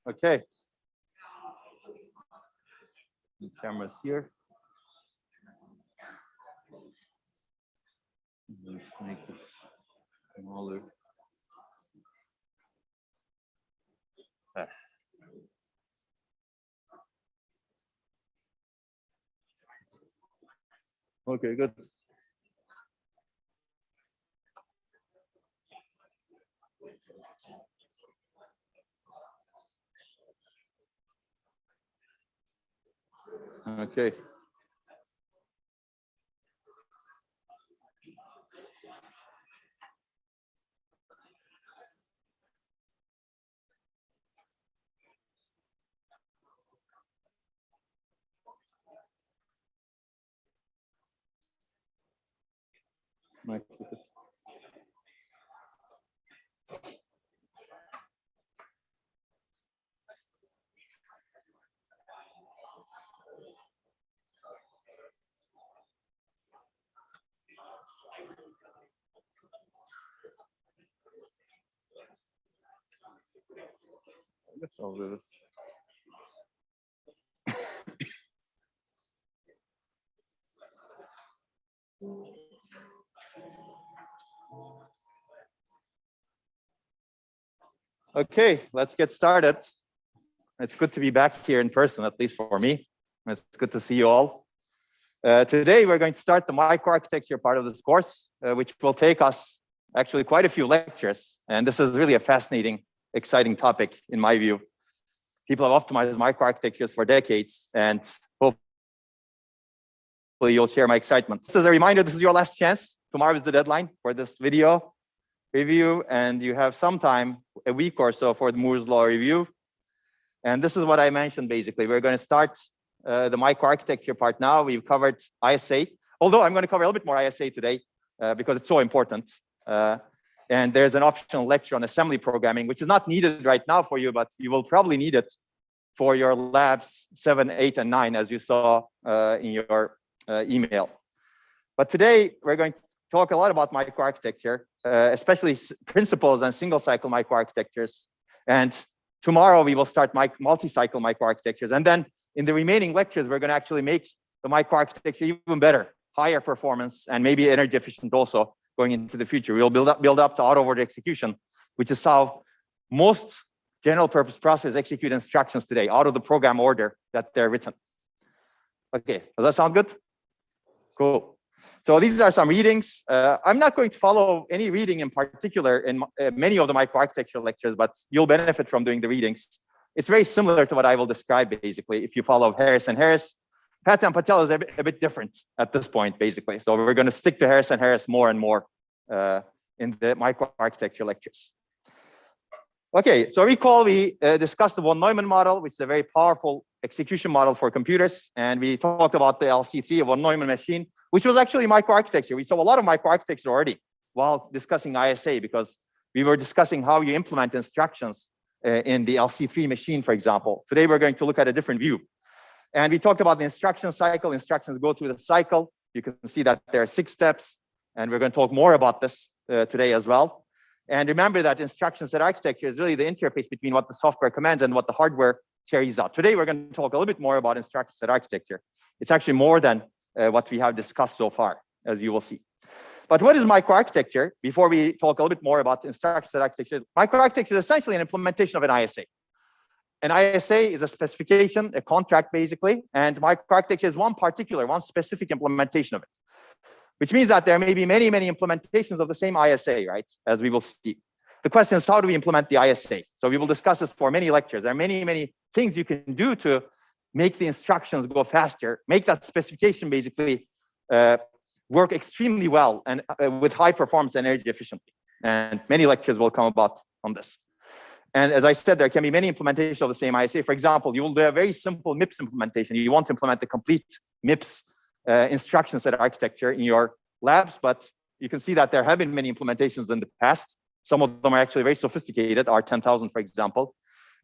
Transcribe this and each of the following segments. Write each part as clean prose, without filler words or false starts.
Okay. The camera's here. Let's make it smaller. Okay, good. Okay. Might keep it. I guess I'll do this. Okay, let's get started. It's good to be back here in person, at least for me. It's good to see you all. Today, we're going to start the microarchitecture part of this course, which will take us actually quite a few lectures. And this is really a fascinating, exciting topic, in my view. People have optimized microarchitectures for decades, and hopefully you'll share my excitement. This is a reminder, this is your last chance. Tomorrow is the deadline for this video review, and you have some time, a week or so, for the Moore's Law review. And this is what I mentioned, basically. We're going to start the microarchitecture part now. We've covered ISA, although I'm going to cover a little bit more ISA today because it's so important. And there's an optional lecture on assembly programming, which is not needed right now for you, but you will probably need it for your labs 7, 8, and 9, as you saw in your email. But today, we're going to talk a lot about microarchitecture, especially principles and single cycle microarchitectures. And tomorrow, we will start multi-cycle microarchitectures. And then in the remaining lectures, we're going to actually make the microarchitecture even better, higher performance, and maybe energy efficient also going into the future. We'll build up to auto-word execution, which is how most general purpose processors execute instructions today, out of the program order that they're written. Okay, does that sound good? Cool. So these are some readings. I'm not going to follow any reading in particular in many of the microarchitecture lectures, but you'll benefit from doing the readings. It's very similar to what I will describe, basically, if you follow Harris and Harris. Pat and Patel is a bit different at this point, basically. So we're going to stick to Harris and Harris more and more in the microarchitecture lectures. Okay, so recall we discussed the One Neumann model, which is a very powerful execution model for computers. And we talked about the LC3 of One Neumann machine, which was actually microarchitecture. We saw a lot of microarchitecture already while discussing ISA, because we were discussing how you implement instructions in the LC3 machine, for example. Today, we're going to look at a different view. And we talked about the instruction cycle. Instructions go through the cycle. You can see that there are 6 steps. And we're going to talk more about this today as well. And remember that instruction set architecture is really the interface between what the software commands and what the hardware carries out. Today, we're going to talk a little bit more about instruction set architecture. It's actually more than what we have discussed so far, as you will see. But what is microarchitecture? Before we talk a little bit more about instruction set architecture, microarchitecture is essentially an implementation of an ISA. An ISA is a specification, a contract, basically, and microarchitecture is one specific implementation of it, which means that there may be many, many implementations of the same ISA, right, as we will see. The question is, how do we implement the ISA? So we will discuss this for many lectures. There are many, many things you can do to make the instructions go faster, make that specification basically work extremely well and with high performance and energy efficiently. And many lectures will come about on this. And as I said, there can be many implementations of the same ISA. For example, you will do a very simple MIPS implementation. You want to implement the complete MIPS instruction set architecture in your labs, but you can see that there have been many implementations in the past. Some of them are actually very sophisticated, R10,000, for example.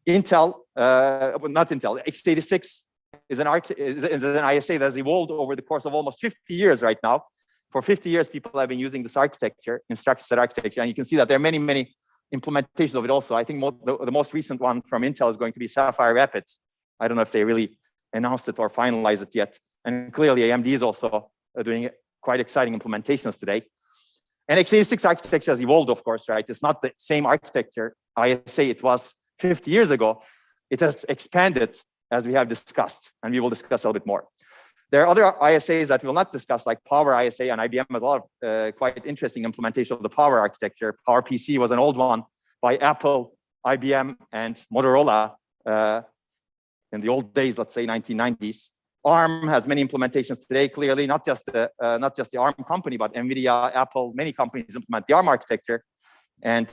Intel, not Intel, x86 is an ISA that has evolved over the course of almost 50 years right now. For 50 years, people have been using this architecture, instruction set architecture, and you can see that there are many, many implementations of it also. I think the most recent one from Intel is going to be Sapphire Rapids. I don't know if they really announced it or finalized it yet. And clearly AMD is also doing quite exciting implementations today. And x86 architecture has evolved, of course, right? It's not the same architecture ISA it was 50 years ago. It has expanded, as we have discussed, and we will discuss a little bit more. There are other ISAs that we will not discuss, like Power ISA, and IBM has a lot of quite interesting implementation of the Power architecture. Power PC was an old one by Apple, IBM, and Motorola in the old days, let's say 1990s. ARM has many implementations today, clearly, not just the ARM company, but Nvidia, Apple, many companies implement the ARM architecture. And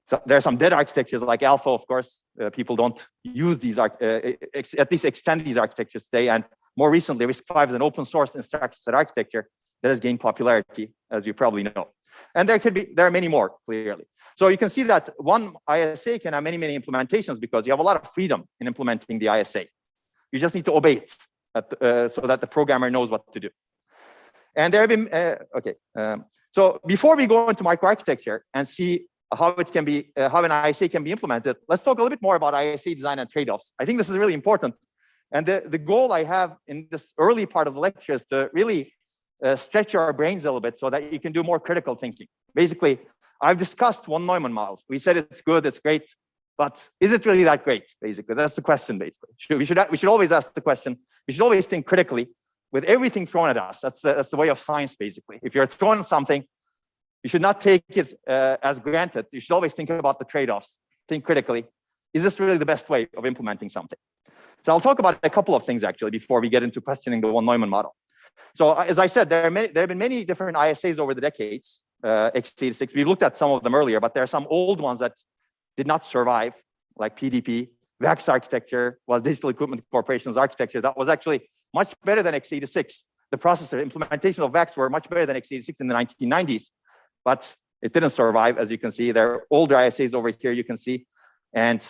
so there are some dead architectures like Alpha, of course. People don't use these, at least extend these architectures today. And more recently, RISC-V is an open source instruction set architecture that has gained popularity, as you probably know. And there are many more, clearly. So you can see that one ISA can have many, many implementations because you have a lot of freedom in implementing the ISA. You just need to obey it so that the programmer knows what to do. And there have been, so before we go into microarchitecture and see how it can be, how an ISA can be implemented, let's talk a little bit more about ISA design and trade-offs. I think this is really important. And the goal I have in this early part of the lecture is to really stretch your brains a little bit so that you can do more critical thinking. Basically, I've discussed One Neumann models. We said it's good, it's great, but is it really that great? Basically, that's the question. Basically, we should always ask the question. We should always think critically with everything thrown at us. That's the way of science. Basically, if you're thrown something, you should not take it as granted. You should always think about the trade-offs. Think critically. Is this really the best way of implementing something? So I'll talk about a couple of things actually before we get into questioning the One Neumann model. So as I said, there have been many different ISAs over the decades. x86, we looked at some of them earlier, but there are some old ones that did not survive, like PDP. VAX architecture was Digital Equipment Corporation's architecture. That was actually much better than x86. The processor implementation of VAX were much better than x86 in the 1990s, but it didn't survive, as you can see. There are older ISAs over here, you can see. And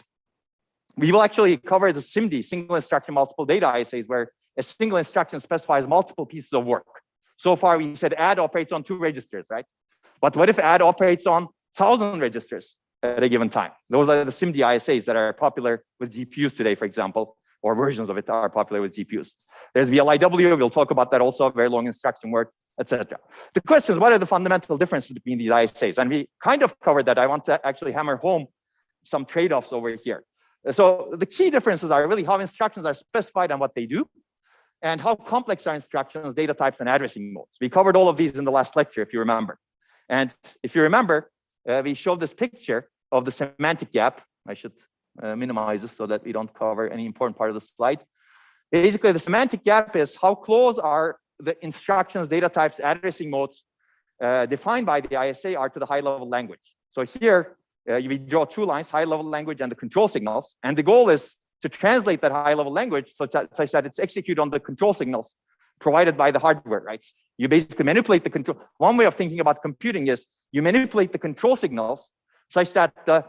we will actually cover the SIMD, single instruction, multiple data ISAs, where a single instruction specifies multiple pieces of work. So far, we said add operates on 2 registers, right? But what if add operates on 1,000 registers at a given time? Those are the SIMD ISAs that are popular with GPUs today, for example, or versions of it are popular with GPUs. There's VLIW, we'll talk about that also, very long instruction work, etc. The question is, what are the fundamental differences between these ISAs? And we kind of covered that. I want to actually hammer home some trade-offs over here. So the key differences are really how instructions are specified and what they do, and how complex are instructions, data types, and addressing modes. We covered all of these in the last lecture, if you remember. And if you remember, we showed this picture of the semantic gap. I should minimize this so that we don't cover any important part of the slide. Basically, the semantic gap is how close are the instructions, data types, addressing modes defined by the ISA are to the high-level language. So here, we draw 2 lines, high-level language and the control signals. And the goal is to translate that high-level language such that it's executed on the control signals provided by the hardware, right? You basically manipulate the control. One way of thinking about computing is you manipulate the control signals such that the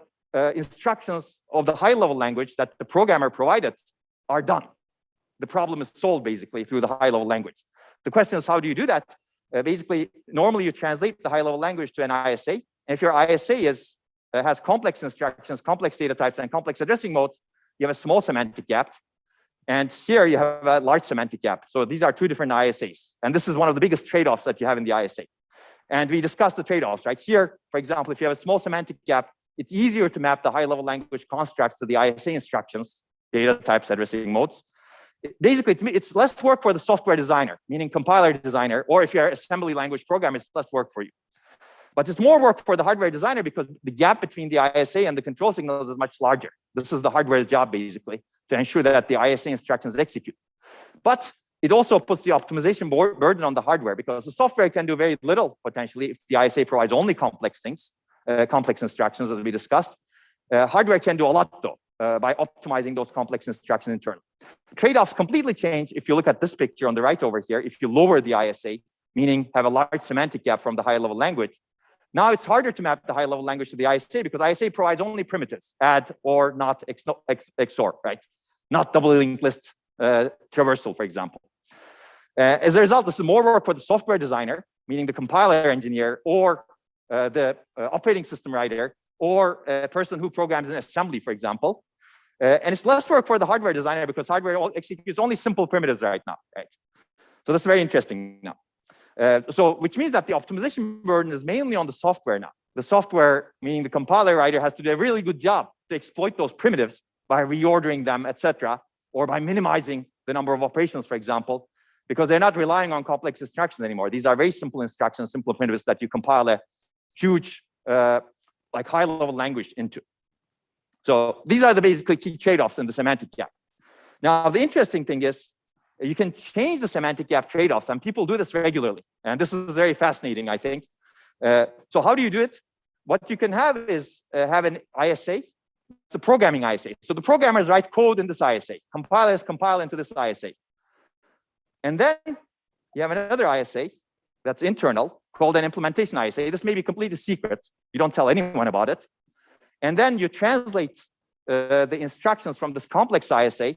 instructions of the high-level language that the programmer provided are done. The problem is solved basically through the high-level language. The question is, how do you do that? Basically, normally you translate the high-level language to an ISA. And if your ISA has complex instructions, complex data types, and complex addressing modes, you have a small semantic gap. And here you have a large semantic gap. So these are 2 different ISAs. And this is one of the biggest trade-offs that you have in the ISA. And we discussed the trade-offs, right? Here, for example, if you have a small semantic gap, it's easier to map the high-level language constructs to the ISA instructions, data types, addressing modes. Basically, it's less work for the software designer, meaning compiler designer, or if you're an assembly language programmer, it's less work for you. But it's more work for the hardware designer because the gap between the ISA and the control signals is much larger. This is the hardware's job, basically, to ensure that the ISA instructions execute. But it also puts the optimization burden on the hardware because the software can do very little, potentially, if the ISA provides only complex things, complex instructions, as we discussed. Hardware can do a lot, though, by optimizing those complex instructions internally. Trade-offs completely change if you look at this picture on the right over here. If you lower the ISA, meaning have a large semantic gap from the high-level language, now it's harder to map the high-level language to the ISA because ISA provides only primitives, add or not XOR, right? Not double linked list traversal, for example. As a result, this is more work for the software designer, meaning the compiler engineer or the operating system writer or a person who programs in assembly, for example. And it's less work for the hardware designer because hardware executes only simple primitives right now, right? So that's very interesting now. Which means that the optimization burden is mainly on the software now. The software, meaning the compiler writer, has to do a really good job to exploit those primitives by reordering them, etc., or by minimizing the number of operations, for example, because they're not relying on complex instructions anymore. These are very simple instructions, simple primitives that you compile a huge, like high-level language into. So these are the basically key trade-offs in the semantic gap. Now, the interesting thing is you can change the semantic gap trade-offs, and people do this regularly. And this is very fascinating, I think. So how do you do it? What you can have is have an ISA. It's a programming ISA. So the programmers write code in this ISA. Compilers compile into this ISA. And then you have another ISA that's internal called an implementation ISA. This may be completely secret. You don't tell anyone about it. And then you translate the instructions from this complex ISA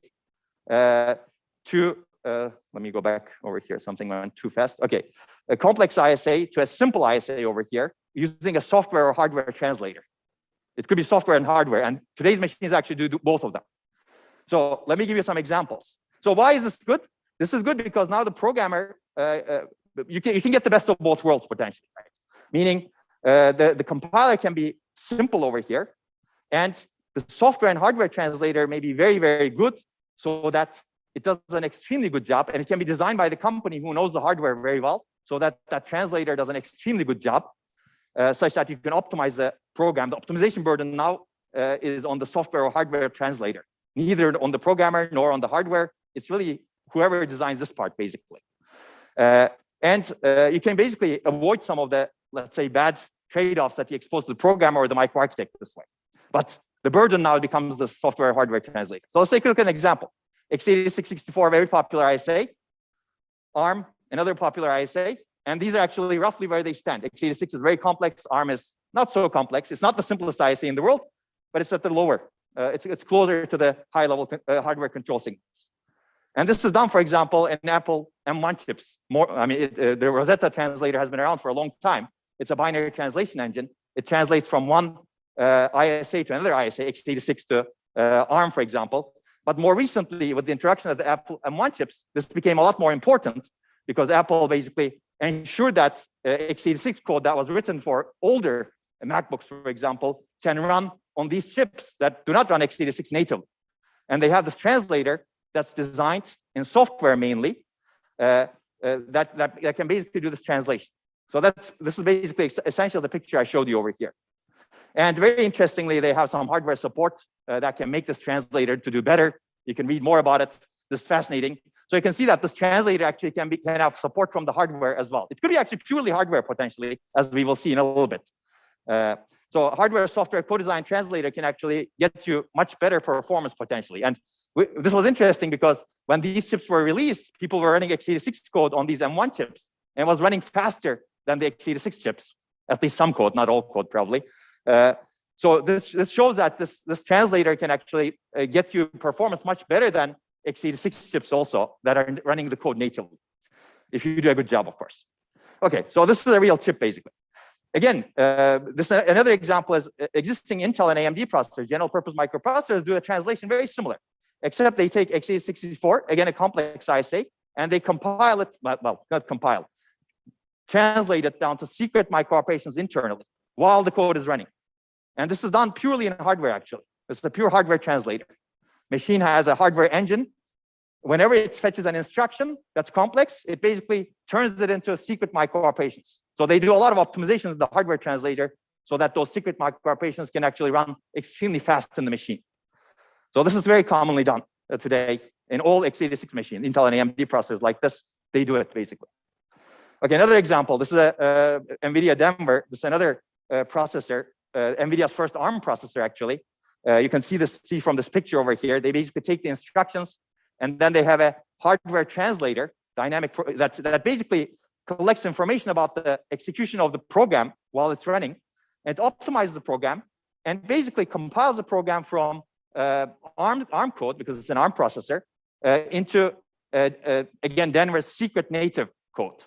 to, let me go back over here. Something went too fast. Okay, a complex ISA to a simple ISA over here using a software or hardware translator. It could be software and hardware, and today's machines actually do both of them. So let me give you some examples. So why is this good? This is good because now the programmer, you can get the best of both worlds potentially, right? Meaning the compiler can be simple over here, and the software and hardware translator may be very, very good so that it does an extremely good job, and it can be designed by the company who knows the hardware very well so that that translator does an extremely good job such that you can optimize the program. The optimization burden now is on the software or hardware translator, neither on the programmer nor on the hardware. It's really whoever designs this part, basically. You can basically avoid some of the, let's say, bad trade-offs that you expose to the programmer or the microarchitect this way. But the burden now becomes the software hardware translator. So let's take a look at an example. x86-64, very popular ISA. ARM, another popular ISA. And these are actually roughly where they stand. x86 is very complex. ARM is not so complex. It's not the simplest ISA in the world, but it's at the lower. It's closer to the high-level hardware control signals. And this is done, for example, in Apple M1 chips. The Rosetta Translator has been around for a long time. It's a binary translation engine. It translates from one ISA to another ISA, x86 to ARM, for example. But more recently, with the introduction of the Apple M1 chips, this became a lot more important because Apple basically ensured that x86 code that was written for older MacBooks, for example, can run on these chips that do not run x86 natively. And they have this translator that's designed in software mainly that can basically do this translation. So this is basically essentially the picture I showed you over here. And very interestingly, they have some hardware support that can make this translator to do better. You can read more about it. This is fascinating. So you can see that this translator actually can have support from the hardware as well. It could be actually purely hardware potentially, as we will see in a little bit. So hardware, software, co-design translator can actually get you much better performance potentially. And this was interesting because when these chips were released, people were running x86 code on these M1 chips and it was running faster than the x86 chips, at least some code, not all code probably. So this shows that this translator can actually get you performance much better than x86 chips also that are running the code natively, if you do a good job, of course. Okay, so this is a real chip basically. Again, this another example is existing Intel and AMD processors, general purpose microprocessors do a translation very similar, except they take x86-64, again, a complex ISA, and they compile it, well, not compile, translate it down to secret microoperations internally while the code is running. And this is done purely in hardware, actually. This is a pure hardware translator. Machine has a hardware engine. Whenever it fetches an instruction that's complex, it basically turns it into a secret microoperations. So they do a lot of optimizations in the hardware translator so that those secret microoperations can actually run extremely fast in the machine. So this is very commonly done today in all x86 machines. Intel and AMD processors like this, they do it basically. Okay, another example. This is a Nvidia Denver. This is another processor, Nvidia's first ARM processor, actually. You can see from this picture over here. They basically take the instructions and then they have a hardware translator, dynamic, that basically collects information about the execution of the program while it's running, and optimizes the program, and basically compiles the program from ARM code, because it's an ARM processor, into, again, Denver's secret native code.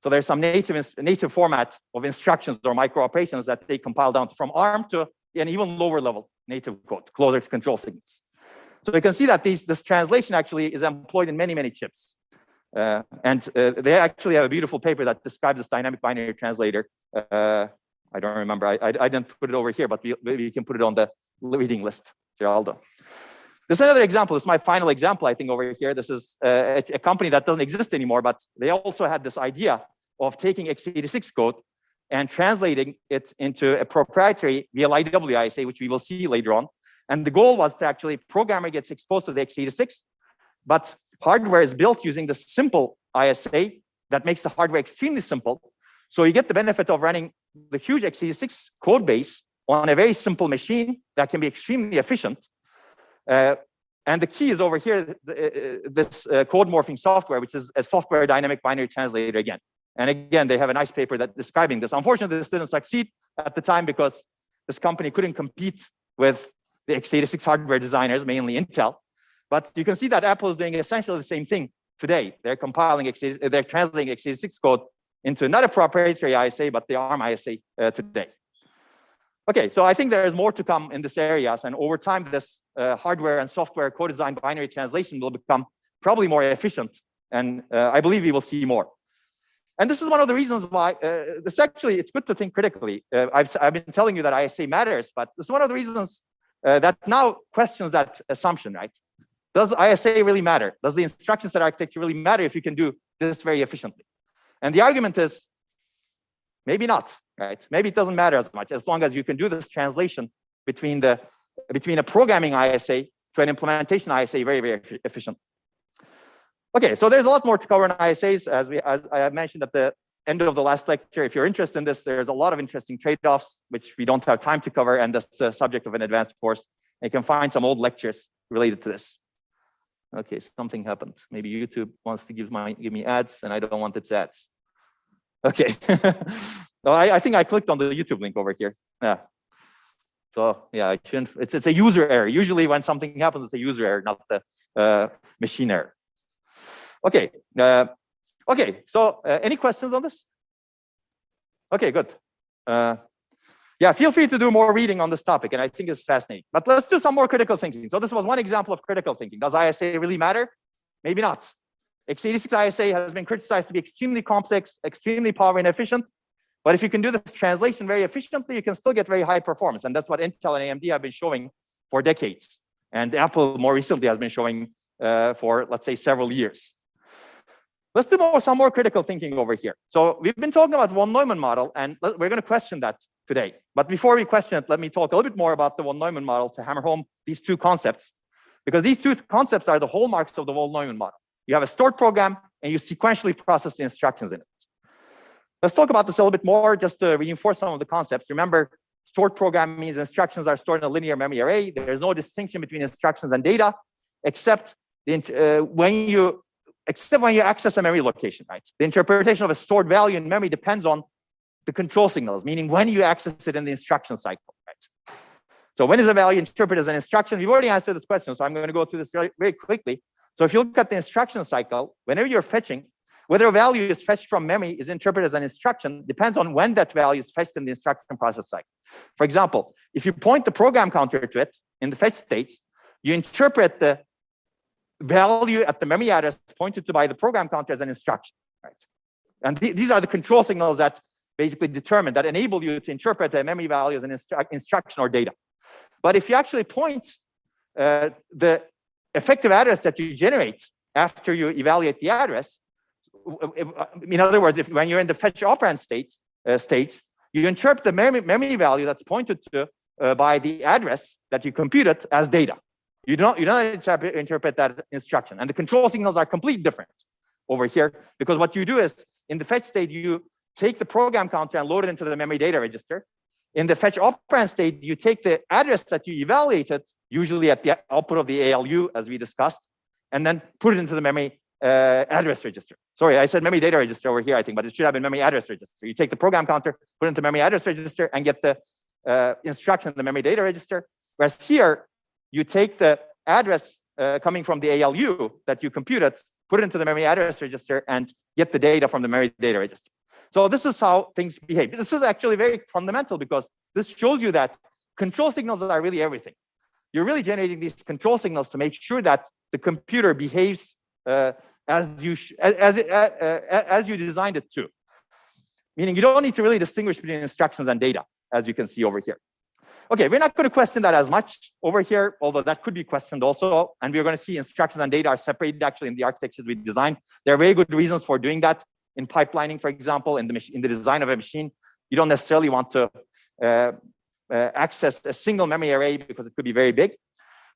So there's some native format of instructions or microoperations that they compile down from ARM to an even lower level native code, closer to control signals. So you can see that this translation actually is employed in many, many chips. They actually have a beautiful paper that describes this dynamic binary translator. I don't remember. I didn't put it over here, but we can put it on the reading list, Geraldo. This is another example. This is my final example, I think, over here. This is a company that doesn't exist anymore, but they also had this idea of taking x86 code and translating it into a proprietary VLIW ISA, which we will see later on. And the goal was to actually, programmer gets exposed to the x86, but hardware is built using the simple ISA that makes the hardware extremely simple. So you get the benefit of running the huge x86 code base on a very simple machine that can be extremely efficient. And the key is over here, this code morphing software, which is a software dynamic binary translator again. And again, they have a nice paper that describing this. Unfortunately, this didn't succeed at the time because this company couldn't compete with the x86 hardware designers, mainly Intel. But you can see that Apple is doing essentially the same thing today. They're compiling they're translating x86 code into not a proprietary ISA, but the ARM ISA today. Okay, so I think there is more to come in this area, and over time, this hardware and software co-design binary translation will become probably more efficient, and I believe we will see more. And this is one of the reasons why it's good to think critically. I've been telling you that ISA matters, but this is one of the reasons that now questions that assumption, right? Does ISA really matter? Does the instruction set architecture really matter if you can do this very efficiently? And the argument is maybe not, right? Maybe it doesn't matter as much as long as you can do this translation between a programming ISA to an implementation ISA very, very efficient. Okay, so there's a lot more to cover in ISAs, as I have mentioned at the end of the last lecture. If you're interested in this, there's a lot of interesting trade-offs, which we don't have time to cover, and that's the subject of an advanced course. You can find some old lectures related to this. Okay, something happened. Maybe YouTube wants to give me ads, and I don't want its ads. Okay, no, I think I clicked on the YouTube link over here. Yeah. So yeah, I shouldn't. It's a user error. Usually, when something happens, it's a user error, not the machine error. Okay. Okay. So, any questions on this? Okay, good. Yeah, feel free to do more reading on this topic, and I think it's fascinating. But let's do some more critical thinking. So this was one example of critical thinking. Does ISA really matter? Maybe not. x86 ISA has been criticized to be extremely complex, extremely power inefficient. But if you can do this translation very efficiently, you can still get very high performance. And that's what Intel and AMD have been showing for decades. And Apple more recently has been showing for, let's say, several years. Let's do some more critical thinking over here. So we've been talking about One Neumann model, and we're going to question that today. But before we question it, let me talk a little bit more about the One Neumann model to hammer home these two concepts, because these two concepts are the hallmarks of the One Neumann model. You have a stored program, and you sequentially process the instructions in it. Let's talk about this a little bit more, just to reinforce some of the concepts. Remember, stored program means instructions are stored in a linear memory array. There's no distinction between instructions and data, except when you access a memory location, right? The interpretation of a stored value in memory depends on the control signals, meaning when you access it in the instruction cycle, right? So when is a value interpreted as an instruction? We've already answered this question, so I'm going to go through this very, very quickly. So if you look at the instruction cycle, whenever you're fetching, whether a value is fetched from memory is interpreted as an instruction depends on when that value is fetched in the instruction process cycle. For example, if you point the program counter to it in the fetch stage, you interpret the value at the memory address pointed to by the program counter as an instruction, right? And these are the control signals that basically determine, that enable you to interpret a memory value as an instruction or data. But if you actually point the effective address that you generate after you evaluate the address, in other words, when you're in the fetch operand stage, you interpret the memory value that's pointed to by the address that you computed as data. You don't interpret that instruction. And the control signals are completely different over here, because what you do is in the fetch state, you take the program counter and load it into the memory data register. In the fetch operand state, you take the address that you evaluated, usually at the output of the ALU, as we discussed, and then put it into the memory address register. Sorry, I said memory data register over here, I think, but it should have been memory address register. You take the program counter, put it into memory address register, and get the instruction in the memory data register. Whereas here, you take the address coming from the ALU that you computed, put it into the memory address register, and get the data from the memory data register. So this is how things behave. This is actually very fundamental, because this shows you that control signals are really everything. You're really generating these control signals to make sure that the computer behaves as you designed it to. Meaning you don't need to really distinguish between instructions and data, as you can see over here. Okay, we're not going to question that as much over here, although that could be questioned also. And we're going to see instructions and data are separated actually in the architectures we designed. There are very good reasons for doing that. In pipelining, for example, in the design of a machine, you don't necessarily want to access a single memory array because it could be very big.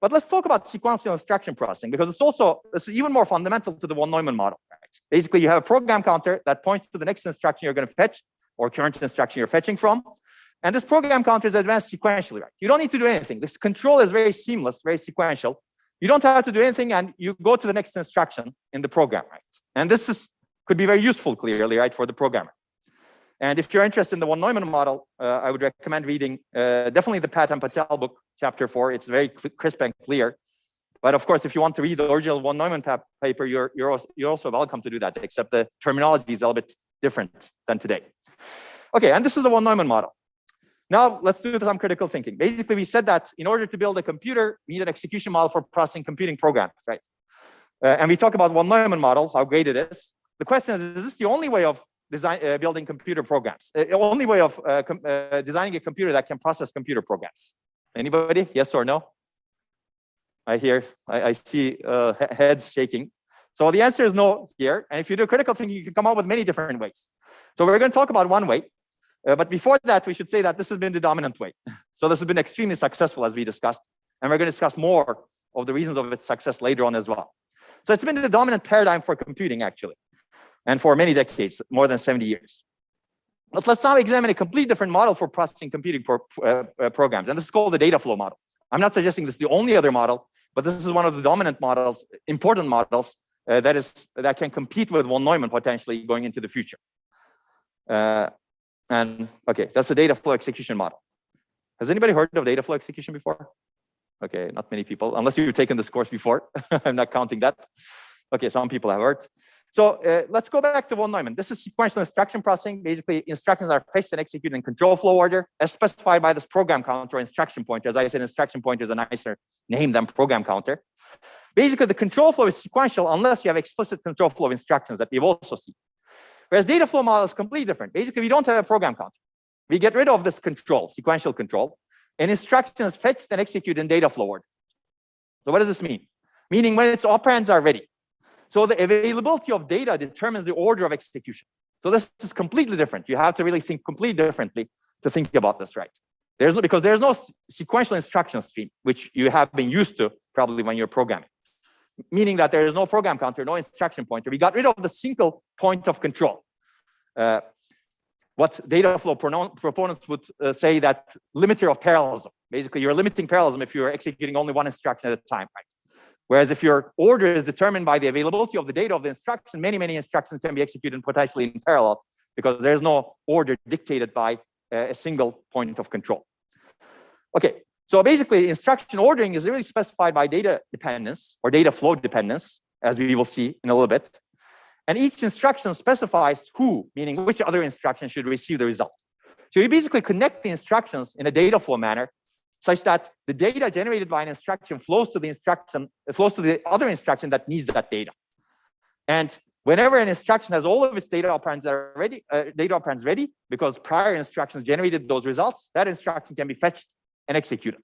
But let's talk about sequential instruction processing, because this is even more fundamental to the One Neumann model. Right? Basically, you have a program counter that points to the next instruction you're going to fetch or current instruction you're fetching from. And this program counter is advanced sequentially, right? You don't need to do anything. This control is very seamless, very sequential. You don't have to do anything, and you go to the next instruction in the program, right? And this could be very useful, clearly, right, for the programmer. And if you're interested in the One Neumann model, I would recommend reading definitely the Pat and Patel book, chapter 4. It's very crisp and clear. But of course, if you want to read the original One Neumann paper, you're also welcome to do that, except the terminology is a little bit different than today. Okay, and this is the One Neumann model. Now, let's do some critical thinking. Basically, we said that in order to build a computer, we need an execution model for processing computing programs, right? And we talk about One Neumann model, how great it is. The question is this the only way of building computer programs? The only way of designing a computer that can process computer programs? Anybody? Yes or no? I see heads shaking. So the answer is no here. And if you do critical thinking, you can come up with many different ways. So we're going to talk about one way. But before that, we should say that this has been the dominant way. So this has been extremely successful, as we discussed. And we're going to discuss more of the reasons of its success later on as well. So it's been the dominant paradigm for computing, actually, and for many decades, more than 70 years. But let's now examine a completely different model for processing computing programs. And this is called the Dataflow model. I'm not suggesting this is the only other model, but this is one of the dominant models, important models, that can compete with One Neumann potentially going into the future. And okay, that's the Dataflow execution model. Has anybody heard of Dataflow execution before? Okay, not many people, unless you've taken this course before. I'm not counting that. Okay, some people have heard. So let's go back to One Neumann. This is sequential instruction processing. Basically, instructions are fetched and executed in control flow order, as specified by this program counter or instruction pointer. As I said, instruction pointer is a nicer name than program counter. Basically, the control flow is sequential unless you have explicit control flow instructions that we've also seen. Whereas Dataflow model is completely different. Basically, we don't have a program counter. We get rid of this control, sequential control, and instructions fetched and executed in Dataflow order. So what does this mean? Meaning when its operands are ready. So the availability of data determines the order of execution. So this is completely different. You have to really think completely differently to think about this, right? Because there's no sequential instruction stream, which you have been used to probably when you're programming. Meaning that there is no program counter, no instruction pointer. We got rid of the single point of control. What Dataflow proponents would say that limiter of parallelism. Basically, you're limiting parallelism if you're executing only one instruction at a time, right? Whereas if your order is determined by the availability of the data of the instruction, many instructions can be executed potentially in parallel because there's no order dictated by a single point of control. Okay. So basically, instruction ordering is really specified by data dependence or data flow dependence, as we will see in a little bit. And each instruction specifies who, meaning which other instruction should receive the result. So you basically connect the instructions in a data flow manner such that the data generated by an instruction flows to the other instruction that needs that data. And whenever an instruction has all of its data operands ready, because prior instructions generated those results, that instruction can be fetched and executed.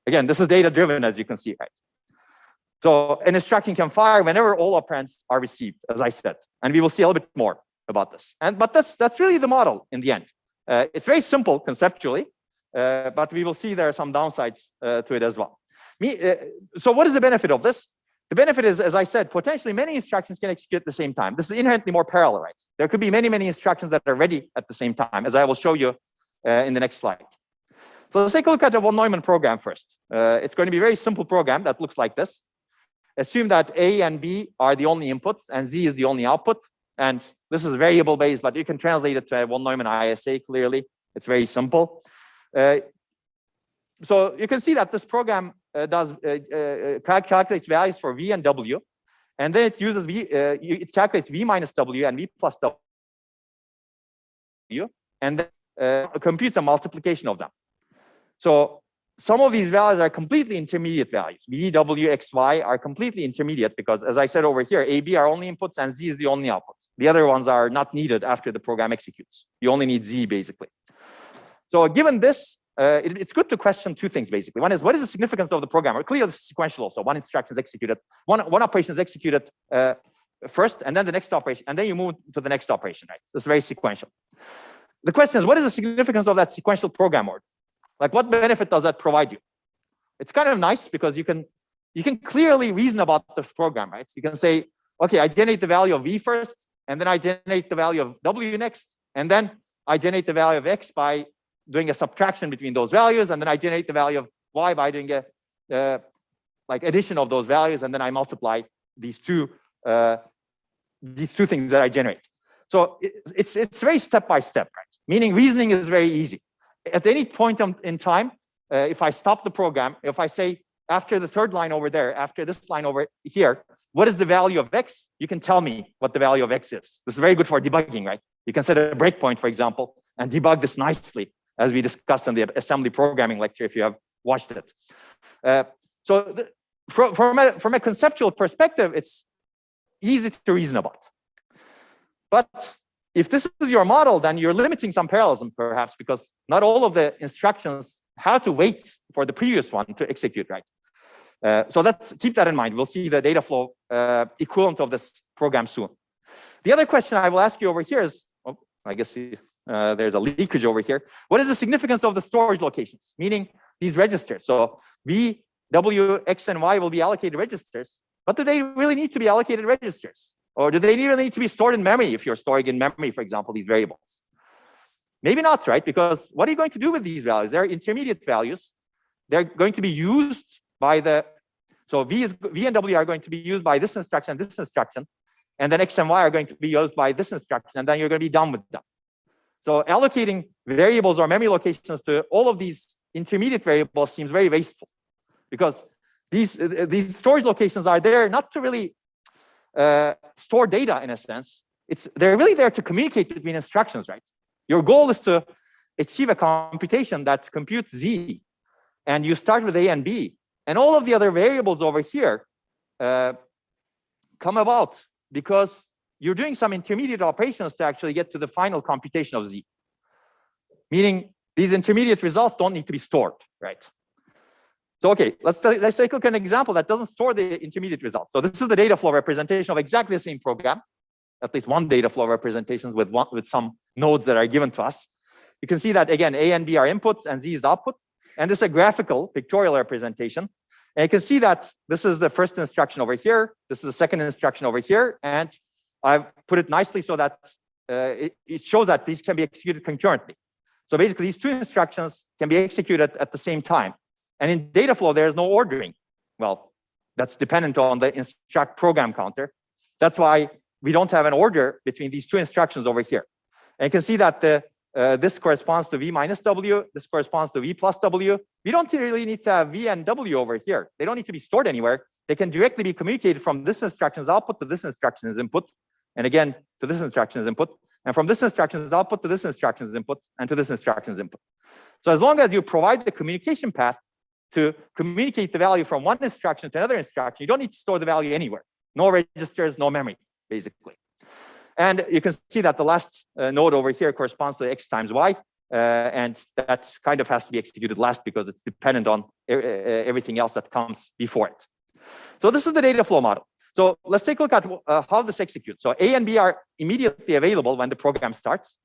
Again, this is data driven, as you can see, right? So an instruction can fire whenever all operands are received, as I said, and we will see a little bit more about this. But that's really the model in the end. It's very simple conceptually, but we will see there are some downsides to it as well. So what is the benefit of this? The benefit is, as I said, potentially many instructions can execute at the same time. This is inherently more parallel, right? There could be many instructions that are ready at the same time, as I will show you in the next slide. So let's take a look at the One Neumann program first. It's going to be a very simple program that looks like this. Assume that A and B are the only inputs and Z is the only output. And this is variable based, but you can translate it to a One Neumann ISA clearly. It's very simple. So you can see that this program calculates values for V and W. And then it uses it calculates V minus W and V plus W. And then computes a multiplication of them. So some of these values are completely intermediate values. V, W, X, Y are completely intermediate because, as I said over here, A, B are only inputs and Z is the only output. The other ones are not needed after the program executes. You only need Z, basically. So given this, it's good to question two things, basically. One is, what is the significance of the program? Or clearly, this is sequential also. One instruction is executed, one operation is executed first, and then the next operation, and then you move to the next operation, right? It's very sequential. The question is, what is the significance of that sequential program order? Like, what benefit does that provide you? It's kind of nice because you can clearly reason about this program, right? So you can say, okay, I generate the value of V first, and then I generate the value of W next, and then I generate the value of X by doing a subtraction between those values, and then I generate the value of Y by doing a like addition of those values, and then I multiply these two things that I generate. So it's very step by step, right? Meaning reasoning is very easy. At any point in time, if I stop the program, if I say after the third line over there, after this line over here, what is the value of X? You can tell me what the value of X is. This is very good for debugging, right? You can set a breakpoint, for example, and debug this nicely, as we discussed in the assembly programming lecture, if you have watched it. From a conceptual perspective, it's easy to reason about. But if this is your model, then you're limiting some parallelism, perhaps, because not all of the instructions have to wait for the previous one to execute, right? So let's keep that in mind. We'll see the data flow equivalent of this program soon. The other question I will ask you over here is, oh, I guess there's a leakage over here. What is the significance of the storage locations? Meaning these registers. So V, W, X, and Y will be allocated registers, but do they really need to be allocated registers? Or do they really need to be stored in memory if you're storing in memory, for example, these variables? Maybe not, right? Because what are you going to do with these values? They're intermediate values. They're going to be used by the, so V and W are going to be used by this instruction, and then X and Y are going to be used by this instruction, and then you're going to be done with them. So allocating variables or memory locations to all of these intermediate variables seems very wasteful, because these storage locations are there not to really store data in a sense. They're really there to communicate between instructions, right? Your goal is to achieve a computation that computes Z, and you start with A and B, and all of the other variables over here come about because you're doing some intermediate operations to actually get to the final computation of Z. Meaning these intermediate results don't need to be stored, right? So okay, let's take a look at an example that doesn't store the intermediate results. So this is the data flow representation of exactly the same program, at least one data flow representation with some nodes that are given to us. You can see that again, A and B are inputs and Z is output. And this is a graphical pictorial representation. And you can see that this is the first instruction over here. This is the second instruction over here. And I've put it nicely so that it shows that these can be executed concurrently. So basically these two instructions can be executed at the same time. And in data flow, there's no ordering. Well, that's dependent on the instruct program counter. That's why we don't have an order between these two instructions over here. And you can see that this corresponds to V minus W. This corresponds to V plus W. We don't really need to have V and W over here. They don't need to be stored anywhere. They can directly be communicated from this instruction's output to this instruction's input. And again, to this instruction's input. And from this instruction's output to this instruction's input and to this instruction's input. So as long as you provide the communication path to communicate the value from one instruction to another instruction, you don't need to store the value anywhere. No registers, no memory, basically. And you can see that the last node over here corresponds to X times Y. And that kind of has to be executed last because it's dependent on everything else that comes before it. So this is the data flow model. So let's take a look at how this executes. So A and B are immediately available when the program starts.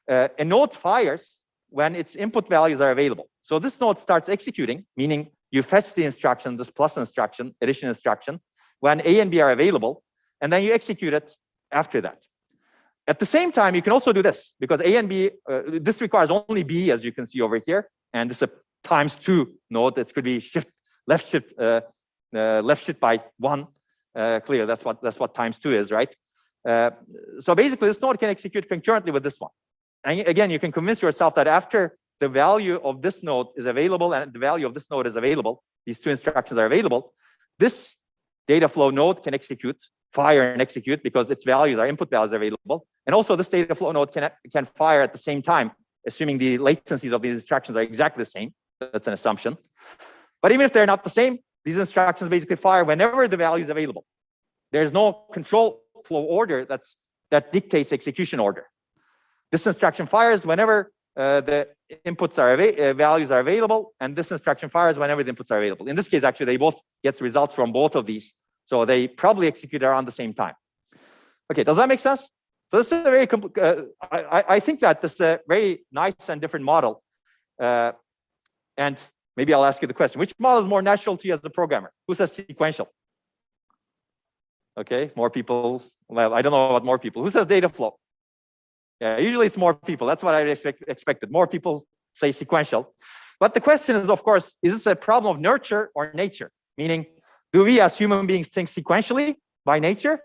A node fires when its input values are available. So this node starts executing, meaning you fetch the instruction, this plus instruction, addition instruction, when A and B are available, and then you execute it after that. At the same time, you can also do this, because A and B, this requires only B, as you can see over here, and this is a ×2 node. That could be left shift by 1. Clear, that's what ×2 is, right? So basically, this node can execute concurrently with this one. And again, you can convince yourself that after the value of this node is available and the value of this node is available, these two instructions are available, this data flow node can execute, fire and execute, because its values are input values available. And also this data flow node can fire at the same time, assuming the latencies of these instructions are exactly the same. That's an assumption. But even if they're not the same, these instructions basically fire whenever the value is available. There's no control flow order that dictates execution order. This instruction fires whenever the inputs are values are available, and this instruction fires whenever the inputs are available. In this case, actually, they both get results from both of these, so they probably execute around the same time. Okay, does that make sense? So this is a very I think that this is a very nice and different model, and maybe I'll ask you the question: which model is more natural to you as a programmer? Who says sequential? Okay, more people. Well, I don't know about more people. Who says Dataflow? Yeah, usually it's more people. That's what I expected. More people say sequential. But the question is, of course, is this a problem of nurture or nature? Meaning, do we as human beings think sequentially by nature?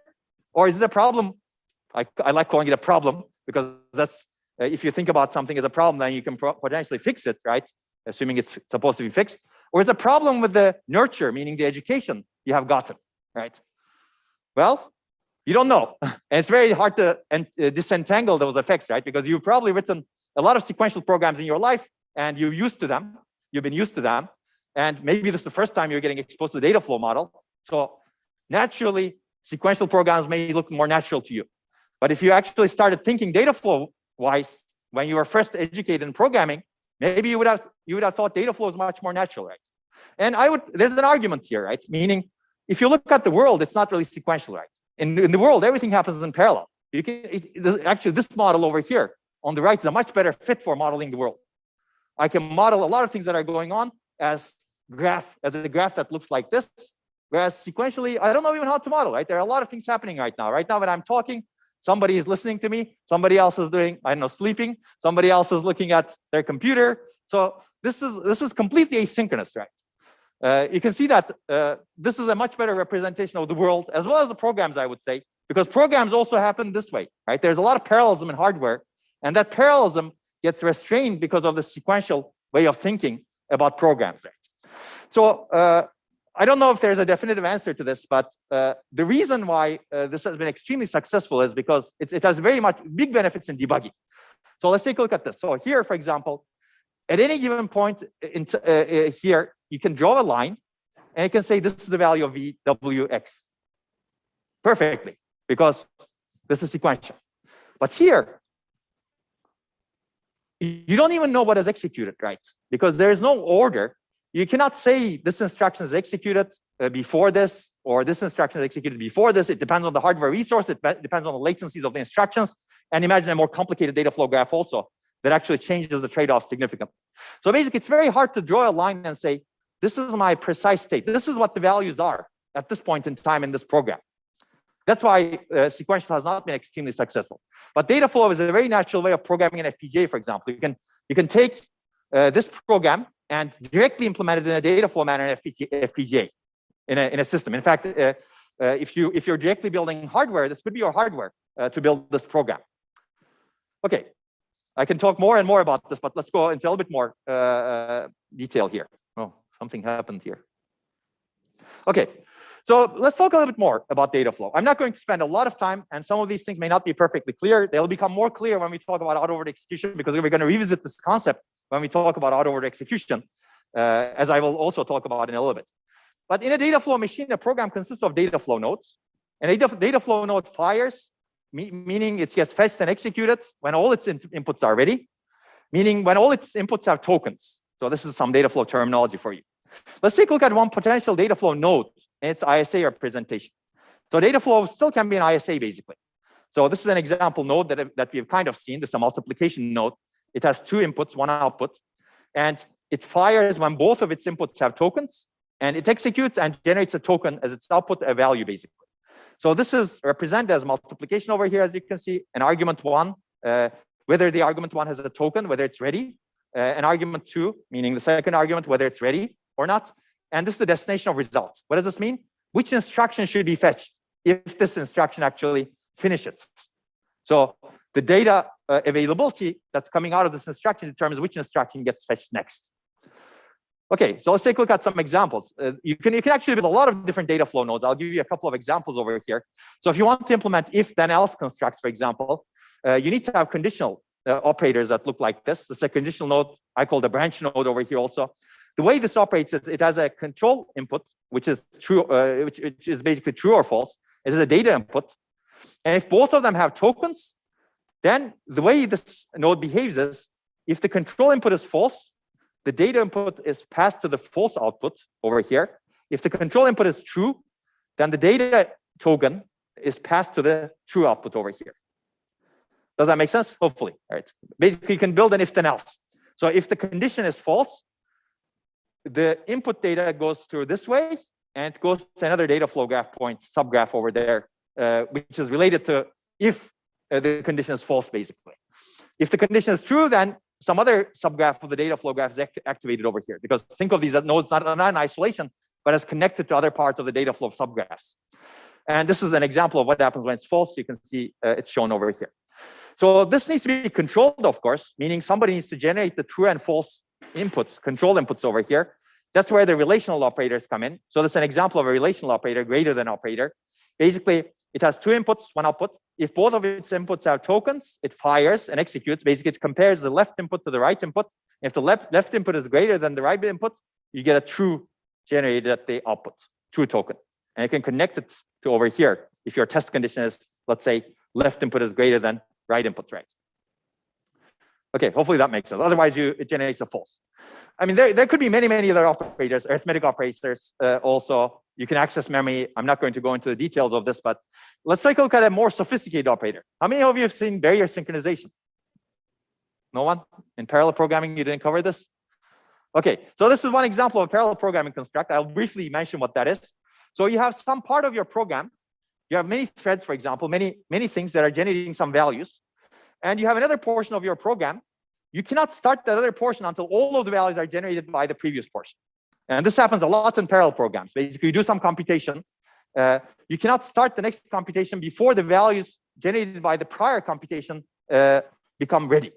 Or is it a problem? I like calling it a problem because that's, if you think about something as a problem, then you can potentially fix it, right? Assuming it's supposed to be fixed. Or is it a problem with the nurture, meaning the education you have gotten, right? Well, you don't know. And it's very hard to disentangle those effects, right? Because you've probably written a lot of sequential programs in your life and you're used to them. You've been used to them. And maybe this is the first time you're getting exposed to the Dataflow model. So naturally, sequential programs may look more natural to you. But if you actually started thinking Dataflow-wise when you were first educated in programming, maybe you would have thought Dataflow is much more natural, right? And there's an argument here, right? Meaning, if you look at the world, it's not really sequential, right? In the world, everything happens in parallel. Actually, this model over here on the right is a much better fit for modeling the world. I can model a lot of things that are going on as a graph that looks like this, whereas sequentially, I don't know even how to model, right? There are a lot of things happening right now. Right now, when I'm talking, somebody is listening to me, somebody else is doing, I don't know, sleeping, somebody else is looking at their computer. So this is completely asynchronous, right? You can see that this is a much better representation of the world, as well as the programs, I would say, because programs also happen this way, right? There's a lot of parallelism in hardware, and that parallelism gets restrained because of the sequential way of thinking about programs, right? So I don't know if there's a definitive answer to this, but the reason why this has been extremely successful is because it has very much big benefits in debugging. So let's take a look at this. So here, for example, at any given point here, you can draw a line and you can say this is the value of VWX perfectly because this is sequential. But here, you don't even know what is executed, right? Because there is no order. You cannot say this instruction is executed before this, or this instruction is executed before this. It depends on the hardware resource. It depends on the latencies of the instructions. And imagine a more complicated Dataflow graph also that actually changes the trade-off significantly. So basically, it's very hard to draw a line and say, this is my precise state. This is what the values are at this point in time in this program. That's why sequential has not been extremely successful. But Dataflow is a very natural way of programming an FPGA, for example. You can take this program and directly implement it in a Dataflow manner in FPGA in a system. In fact, if you're directly building hardware, this could be your hardware to build this program. Okay, I can talk more and more about this, but let's go into a little bit more detail here. Oh, something happened here. Okay, so let's talk a little bit more about Dataflow. I'm not going to spend a lot of time, and some of these things may not be perfectly clear. They'll become more clear when we talk about auto-word execution, because we're going to revisit this concept when we talk about auto-word execution, as I will also talk about in a little bit. But in a Dataflow machine, a program consists of Dataflow nodes. And a Dataflow node fires, meaning it gets fetched and executed when all its inputs are ready, meaning when all its inputs have tokens. So this is some Dataflow terminology for you. Let's take a look at one potential Dataflow node and its ISA representation. So Dataflow still can be an ISA, basically. So this is an example node that we've kind of seen. This is a multiplication node. It has two inputs, one output, and it fires when both of its inputs have tokens, and it executes and generates a token as its output, a value, basically. So this is represented as multiplication over here, as you can see, an argument one, whether the argument one has a token, whether it's ready, an argument two, meaning the second argument, whether it's ready or not, and this is the destination of result. What does this mean? Which instruction should be fetched if this instruction actually finishes? So the data availability that's coming out of this instruction determines which instruction gets fetched next. Okay, so let's take a look at some examples. You can actually build a lot of different Dataflow nodes. I'll give you a couple of examples over here. So if you want to implement if then else constructs, for example, you need to have conditional operators that look like this. This is a conditional node. I call the branch node over here also. The way this operates is it has a control input, which is true, which is basically true or false. It is a data input. And if both of them have tokens, then the way this node behaves is if the control input is false, the data input is passed to the false output over here. If the control input is true, then the data token is passed to the true output over here. Does that make sense? Hopefully, all right. Basically, you can build an if then else. So if the condition is false, the input data goes through this way and it goes to another data flow graph point subgraph over there, which is related to if the condition is false, basically. If the condition is true, then some other subgraph of the data flow graph is activated over here, because think of these as nodes not in isolation, but as connected to other parts of the data flow subgraphs. And this is an example of what happens when it's false. You can see it's shown over here. So this needs to be controlled, of course, meaning somebody needs to generate the true and false inputs, control inputs over here. That's where the relational operators come in. So this is an example of a relational operator, greater than operator. Basically, it has two inputs, one output. If both of its inputs have tokens, it fires and executes. Basically, it compares the left input to the right input. If the left input is greater than the right input, you get a true generated at the output, true token. And you can connect it to over here. If your test condition is, let's say, left input is greater than right input, right? Okay, hopefully that makes sense. Otherwise, it generates a false. I mean, there could be many, many other operators, arithmetic operators also. You can access memory. I'm not going to go into the details of this, but let's take a look at a more sophisticated operator. How many of you have seen barrier synchronization? No one? In parallel programming, you didn't cover this? Okay, so this is one example of a parallel programming construct. I'll briefly mention what that is. So you have some part of your program. You have many threads, for example, many things that are generating some values. And you have another portion of your program. You cannot start that other portion until all of the values are generated by the previous portion. And this happens a lot in parallel programs. Basically, you do some computation. You cannot start the next computation before the values generated by the prior computation become ready.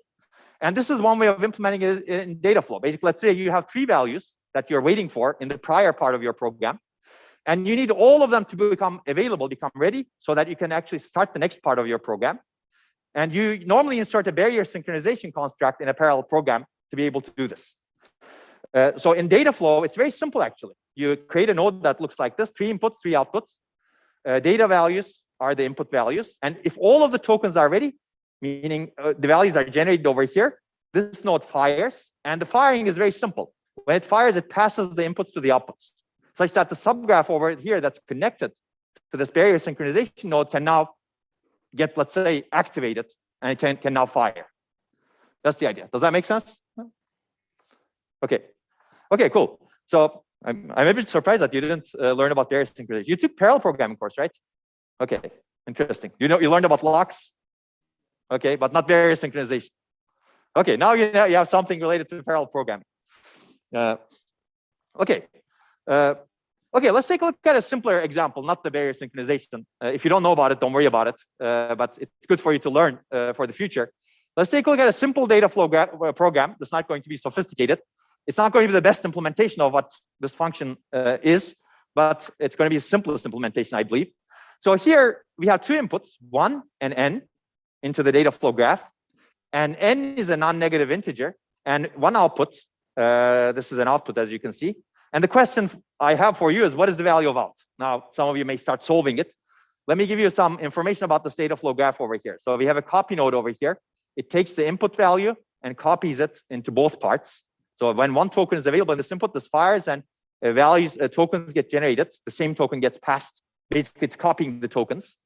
And this is one way of implementing it in Dataflow. Basically, let's say you have 3 values that you're waiting for in the prior part of your program. And you need all of them to become available, become ready, so that you can actually start the next part of your program. And you normally insert a barrier synchronization construct in a parallel program to be able to do this. So in Dataflow, it's very simple, actually. You create a node that looks like this, 3 inputs, 3 outputs. Data values are the input values. And if all of the tokens are ready, meaning the values are generated over here, this node fires. And the firing is very simple. When it fires, it passes the inputs to the outputs, such that the subgraph over here that's connected to this barrier synchronization node can now get, let's say, activated, and it can now fire. That's the idea. Does that make sense? Okay. Okay, cool. So I'm a bit surprised that you didn't learn about barrier synchronization. You took parallel programming course, right? Okay, interesting. You learned about locks, okay, but not barrier synchronization. Okay, now you have something related to parallel programming. Okay. Okay, let's take a look at a simpler example, not the barrier synchronization. If you don't know about it, don't worry about it, but it's good for you to learn for the future. Let's take a look at a simple data flow program that's not going to be sophisticated. It's not going to be the best implementation of what this function is, but it's going to be the simplest implementation, I believe. So here we have 2 inputs, 1 and n, into the data flow graph. And n is a non-negative integer, and 1 output. This is an output, as you can see. And the question I have for you is, what is the value of out? Now, some of you may start solving it. Let me give you some information about this data flow graph over here. So we have a copy node over here. It takes the input value and copies it into both parts. So when one token is available in this input, this fires and tokens get generated. The same token gets passed. Basically, it's copying the tokens.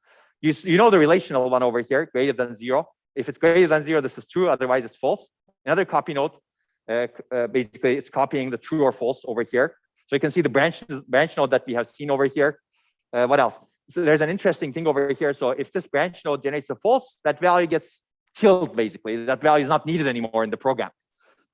You know the relational one over here, greater than 0. If it's greater than 0, this is true. Otherwise, it's false. Another copy node. Basically, it's copying the true or false over here. So you can see the branch node that we have seen over here. What else? So there's an interesting thing over here. So if this branch node generates a false, that value gets killed, basically. That value is not needed anymore in the program.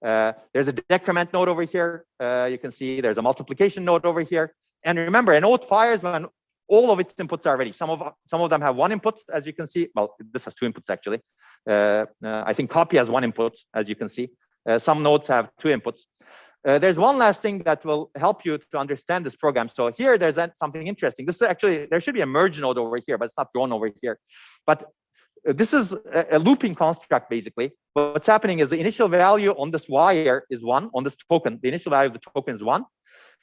There's a decrement node over here. You can see there's a multiplication node over here. And remember, a node fires when all of its inputs are ready. Some of them have 1 input, as you can see. Well, this has 2 inputs, actually. I think copy has 1 input, as you can see. Some nodes have 2 inputs. There's one last thing that will help you to understand this program. So here, there's something interesting. This is actually, there should be a merge node over here, but it's not drawn over here. But this is a looping construct, basically. What's happening is the initial value on this wire is 1, on this token. The initial value of the token is 1.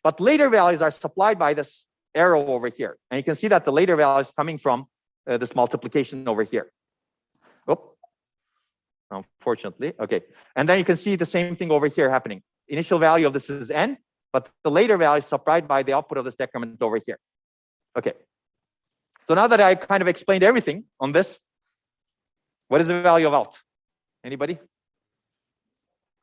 But later values are supplied by this arrow over here. And you can see that the later value is coming from this multiplication over here. Oh, unfortunately. Okay. And then you can see the same thing over here happening. Initial value of this is n, but the later value is supplied by the output of this decrement over here. Okay. So now that I kind of explained everything on this, what is the value of out? Anybody?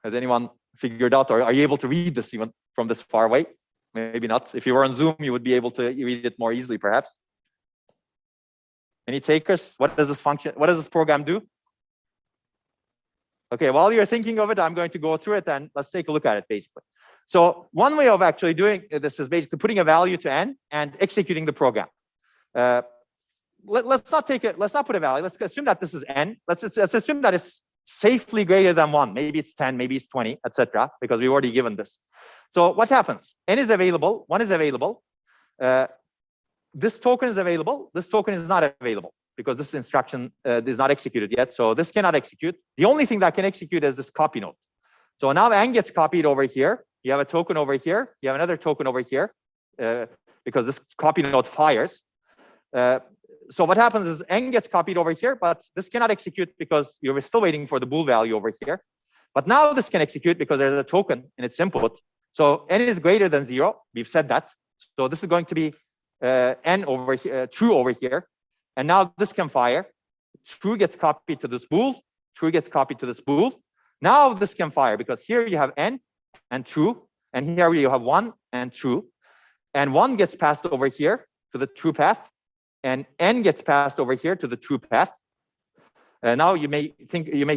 Has anyone figured out, or are you able to read this even from this far away? Maybe not. If you were on Zoom, you would be able to read it more easily, perhaps. Any takers? What does this function, what does this program do? Okay, while you're thinking of it, I'm going to go through it and let's take a look at it basically. So one way of actually doing this is basically putting a value to n and executing the program. Let's not put a value. Let's assume that this is n. Let's assume that it's safely greater than 1. Maybe it's 10, maybe it's 20, etc. Because we've already given this. So what happens? N is available, 1 is available. This token is available, this token is not available because this instruction is not executed yet. So this cannot execute. The only thing that can execute is this copy node. So now n gets copied over here. You have a token over here. You have another token over here because this copy node fires. So what happens is n gets copied over here, but this cannot execute because you're still waiting for the bool value over here. But now this can execute because there's a token in its input. So n is greater than 0. We've said that. So this is going to be n over here, true over here. And now this can fire. True gets copied to this bool. True gets copied to this bool. Now this can fire because here you have n and true. And here you have 1 and true. And 1 gets passed over here to the true path. And n gets passed over here to the true path. Now you may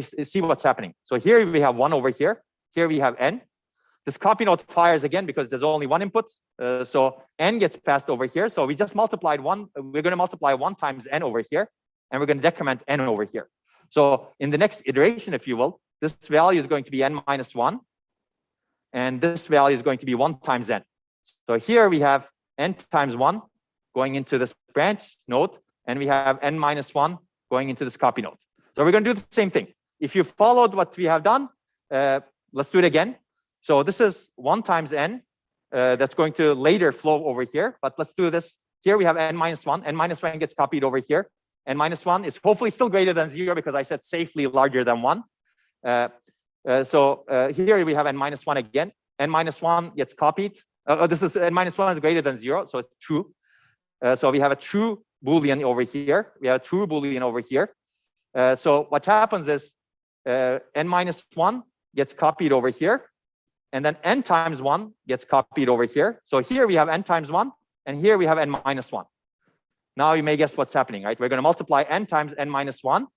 see what's happening. So here we have 1 over here. Here we have n. This copy node fires again because there's only 1 input. So n gets passed over here. So we just multiplied 1. We're going to multiply 1 times n over here. And we're going to decrement n over here. So in the next iteration, if you will, this value is going to be n minus 1. And this value is going to be 1 times n. So here we have n times 1 going into this branch node. And we have n minus 1 going into this copy node. So we're going to do the same thing. If you followed what we have done, let's do it again. So this is 1 times n. That's going to later flow over here. But let's do this. Here we have n minus 1. N minus 1 gets copied over here. N minus 1 is hopefully still greater than 0 because I said safely larger than 1. So here we have n minus 1 again. N minus 1 gets copied. This is n minus 1 is greater than 0. So it's true. So we have a true Boolean over here. We have a true Boolean over here. So what happens is n minus 1 gets copied over here. And then n times 1 gets copied over here. So here we have n times 1. And here we have n minus 1. Now you may guess what's happening, right? We're going to multiply n times n minus 1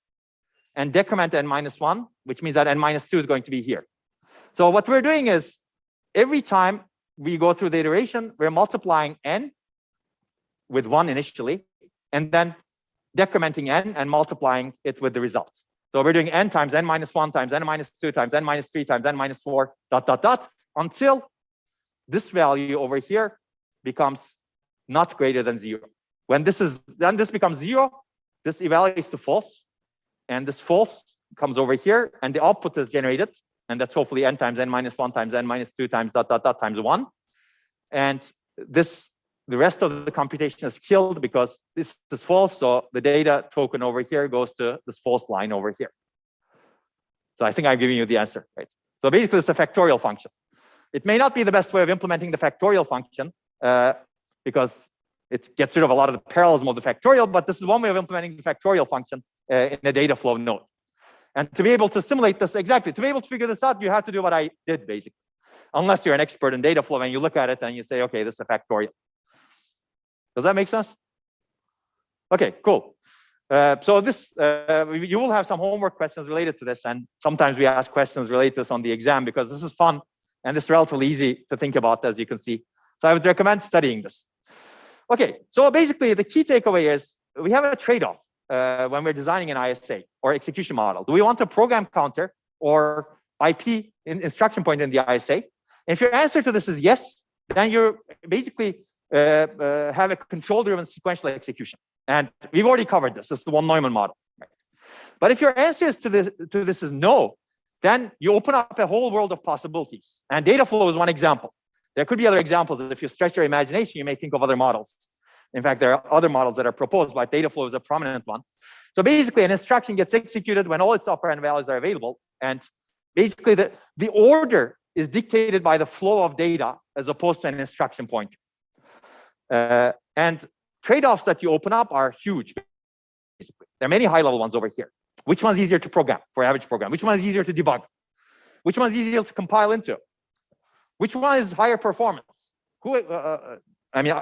and decrement n minus 1, which means that n minus 2 is going to be here. So what we're doing is every time we go through the iteration, we're multiplying n with 1 initially, and then decrementing n and multiplying it with the results. So we're doing n times n minus 1 times n minus 2 times n minus 3 times n minus 4 dot dot dot until this value over here becomes not greater than 0. When this becomes 0, this evaluates to false, and this false comes over here, and the output is generated, and that's hopefully n times n minus 1 times n minus 2 times dot dot dot times 1. And the rest of the computation is killed because this is false. So the data token over here goes to this false line over here. So I think I'm giving you the answer, right? So basically, it's a factorial function. It may not be the best way of implementing the factorial function because it gets rid of a lot of the parallelism of the factorial, but this is one way of implementing the factorial function in a data flow node. And to be able to simulate this exactly, to be able to figure this out, you have to do what I did basically. Unless you're an expert in data flow and you look at it and you say, okay, this is a factorial. Does that make sense? Okay, cool. So this, you will have some homework questions related to this, and sometimes we ask questions related to this on the exam because this is fun and this is relatively easy to think about, as you can see. So I would recommend studying this. Okay, so basically the key takeaway is we have a trade-off when we're designing an ISA or execution model. Do we want a program counter or IP instruction pointer in the ISA? If your answer to this is yes, then you're basically have a control-driven sequential execution. And we've already covered this. This is the One Neumann model. Right? But if your answer to this is no, then you open up a whole world of possibilities. And Dataflow is one example. There could be other examples. If you stretch your imagination, you may think of other models. In fact, there are other models that are proposed, but Dataflow is a prominent one. So basically, an instruction gets executed when all its operand values are available. And basically, the order is dictated by the flow of data as opposed to an instruction pointer. And trade-offs that you open up are huge. Basically. There are many high-level ones over here. Which one's easier to program for average program? Which one is easier to debug? Which one's easier to compile into? Which one is higher performance? I mean,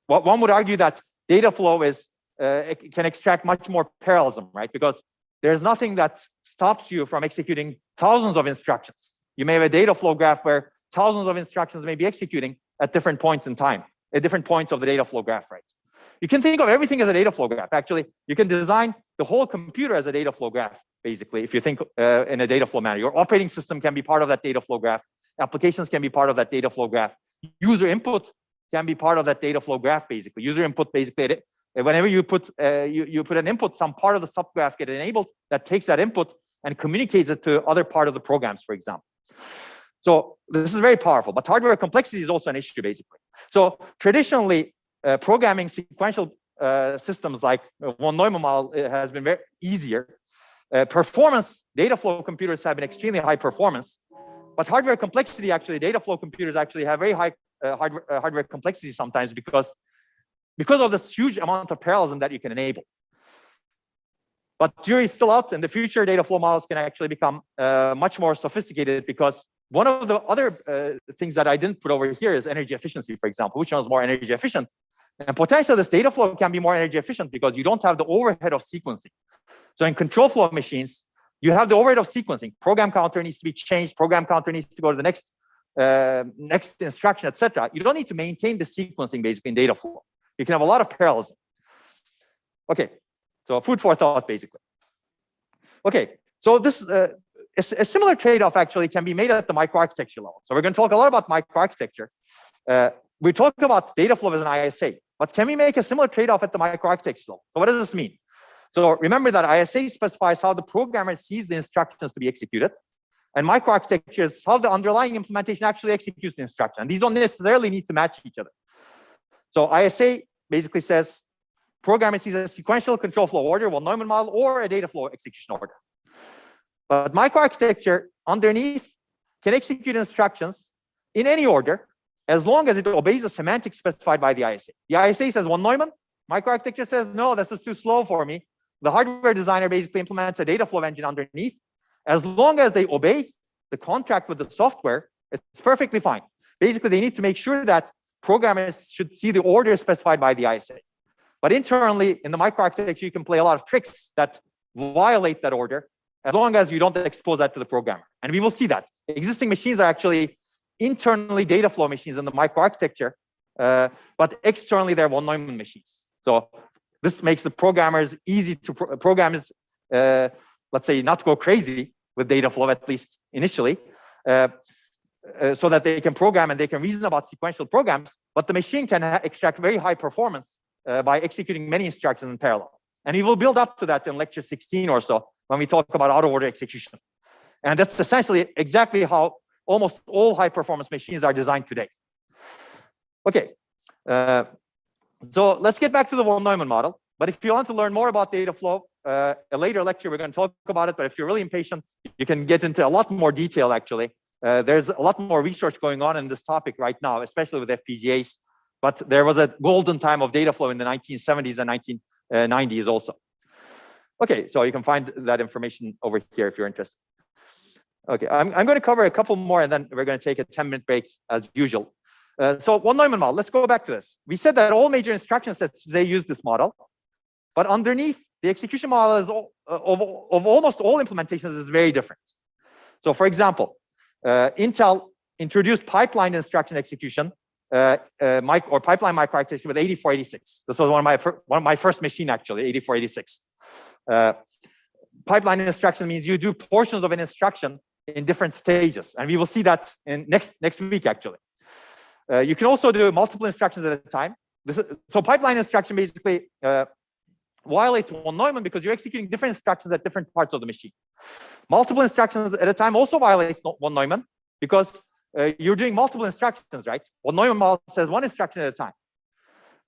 one would argue that Dataflow is can extract much more parallelism, right? Because there's nothing that stops you from executing thousands of instructions. You may have a Dataflow graph where thousands of instructions may be executing at different points in time, at different points of the Dataflow graph, right? You can think of everything as a Dataflow graph. Actually, you can design the whole computer as a Dataflow graph, basically, if you think in a Dataflow manner. Your operating system can be part of that Dataflow graph. Applications can be part of that Dataflow graph. User input can be part of that Dataflow graph, basically. User input, basically, whenever you put you put an input, some part of the subgraph gets enabled that takes that input and communicates it to other part of the programs, for example. So this is very powerful, but hardware complexity is also an issue, basically. So traditionally, programming sequential systems like One Neumann Model has been very easier. Performance, Dataflow computers have been extremely high performance, but hardware complexity, actually, Dataflow computers actually have very high hardware complexity sometimes because of this huge amount of parallelism that you can enable. But jury's still out. In the future, Dataflow models can actually become much more sophisticated, because one of the other things that I didn't put over here is energy efficiency, for example. Which one is more energy efficient? And potentially, this Dataflow can be more energy efficient because you don't have the overhead of sequencing. So in control flow machines, you have the overhead of sequencing. Program counter needs to be changed. Program counter needs to go to the next instruction, etc. You don't need to maintain the sequencing basically in Dataflow. You can have a lot of parallelism. Okay, so food for thought, basically. Okay, so this a similar trade-off actually can be made at the microarchitecture level. So we're going to talk a lot about microarchitecture. We talk about Dataflow as an ISA, but can we make a similar trade-off at the microarchitecture level? So what does this mean? So remember that ISA specifies how the programmer sees the instructions to be executed, and microarchitecture is how the underlying implementation actually executes the instruction. And these don't necessarily need to match each other. So ISA basically says programmer sees a sequential control flow order, One Neumann model, or a Dataflow execution order. But microarchitecture underneath can execute instructions in any order as long as it obeys the semantics specified by the ISA. The ISA says One Neumann. Microarchitecture says, no, this is too slow for me. The hardware designer basically implements a Dataflow engine underneath. As long as they obey the contract with the software, it's perfectly fine. Basically, they need to make sure that programmers should see the order specified by the ISA. But internally, in the microarchitecture, you can play a lot of tricks that violate that order, as long as you don't expose that to the programmer. And we will see that. Existing machines are actually internally Dataflow machines in the microarchitecture, but externally they're One Neumann machines. So this makes the programmers easy to programmers, let's say, not go crazy with Dataflow, at least initially, so that they can program and they can reason about sequential programs, but the machine can extract very high performance by executing many instructions in parallel. And we will build up to that in lecture 16 or so when we talk about out-of-order execution. And that's essentially exactly how almost all high-performance machines are designed today. Okay, so let's get back to the One Neumann model. But if you want to learn more about Dataflow, a later lecture, we're going to talk about it. But if you're really impatient, you can get into a lot more detail, actually. There's a lot more research going on in this topic right now, especially with FPGAs. But there was a golden time of Dataflow in the 1970s and 1990s also. Okay, so you can find that information over here if you're interested. Okay, I'm going to cover a couple more, and then we're going to take a 10-minute break as usual. So One Neumann model, let's go back to this. We said that all major instruction sets, they use this model. But underneath, the execution model is of almost all implementations is very different. So for example, Intel introduced pipeline instruction execution or pipeline microarchitecture with 8486. This was one of my first machine, actually, 8486. Pipeline instruction means you do portions of an instruction in different stages, and we will see that in next week, actually. You can also do multiple instructions at a time. So pipeline instruction basically violates von Neumann because you're executing different instructions at different parts of the machine. Multiple instructions at a time also violates von Neumann because you're doing multiple instructions, right? Von Neumann model says one instruction at a time.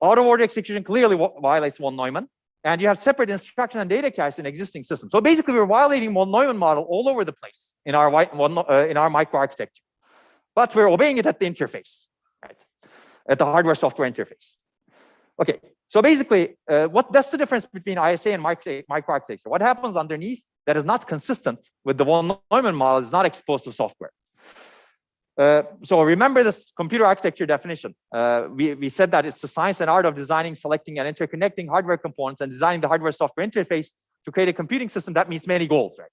Out of order execution clearly violates von Neumann, and you have separate instruction and data caches in existing systems. So basically, we're violating von Neumann model all over the place in our microarchitecture, but we're obeying it at the interface, right? At the hardware-software interface. Okay, so basically, that's the difference between ISA and microarchitecture? What happens underneath that is not consistent with the von Neumann model is not exposed to software. So remember this computer architecture definition. We said that it's the science and art of designing, selecting, and interconnecting hardware components and designing the hardware-software interface to create a computing system that meets many goals, right?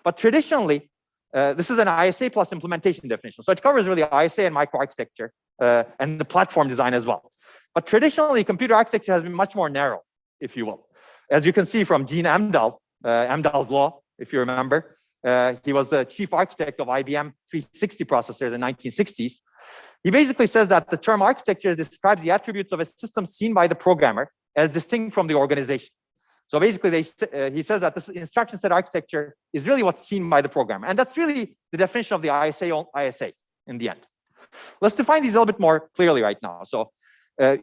But traditionally, this is an ISA plus implementation definition. So it covers really ISA and microarchitecture and the platform design as well. But traditionally, computer architecture has been much more narrow, if you will. As you can see from Gene Amdahl, Amdahl's law, if you remember, he was the chief architect of IBM 360 processors in the 1960s. He basically says that the term architecture describes the attributes of a system seen by the programmer as distinct from the organization. So basically, he says that this instruction set architecture is really what's seen by the programmer. And that's really the definition of the ISA in the end. Let's define these a little bit more clearly right now. So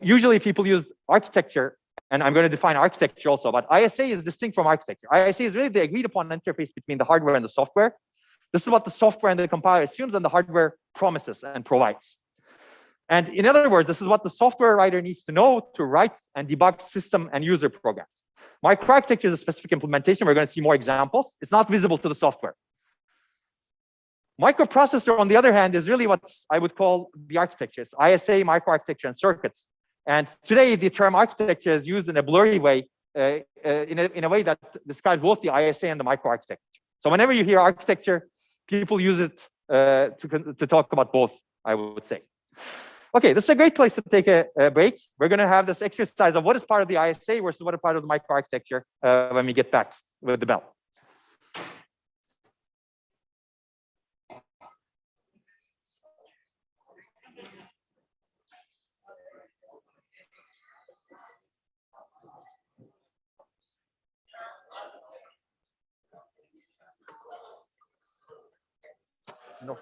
usually people use architecture, and I'm going to define architecture also, but ISA is distinct from architecture. ISA is really the agreed upon interface between the hardware and the software. This is what the software and the compiler assumes and the hardware promises and provides. And in other words, this is what the software writer needs to know to write and debug system and user programs. Microarchitecture is a specific implementation. We're going to see more examples. It's not visible to the software. Microprocessor, on the other hand, is really what I would call the architecture. It's ISA, microarchitecture, and circuits. And today, the term architecture is used in a blurry way, in a way that describes both the ISA and the microarchitecture. So whenever you hear architecture, people use it to talk about both, I would say. Okay, this is a great place to take a break. We're going to have this exercise of what is part of the ISA versus what is part of the microarchitecture when we get back with the bell. No.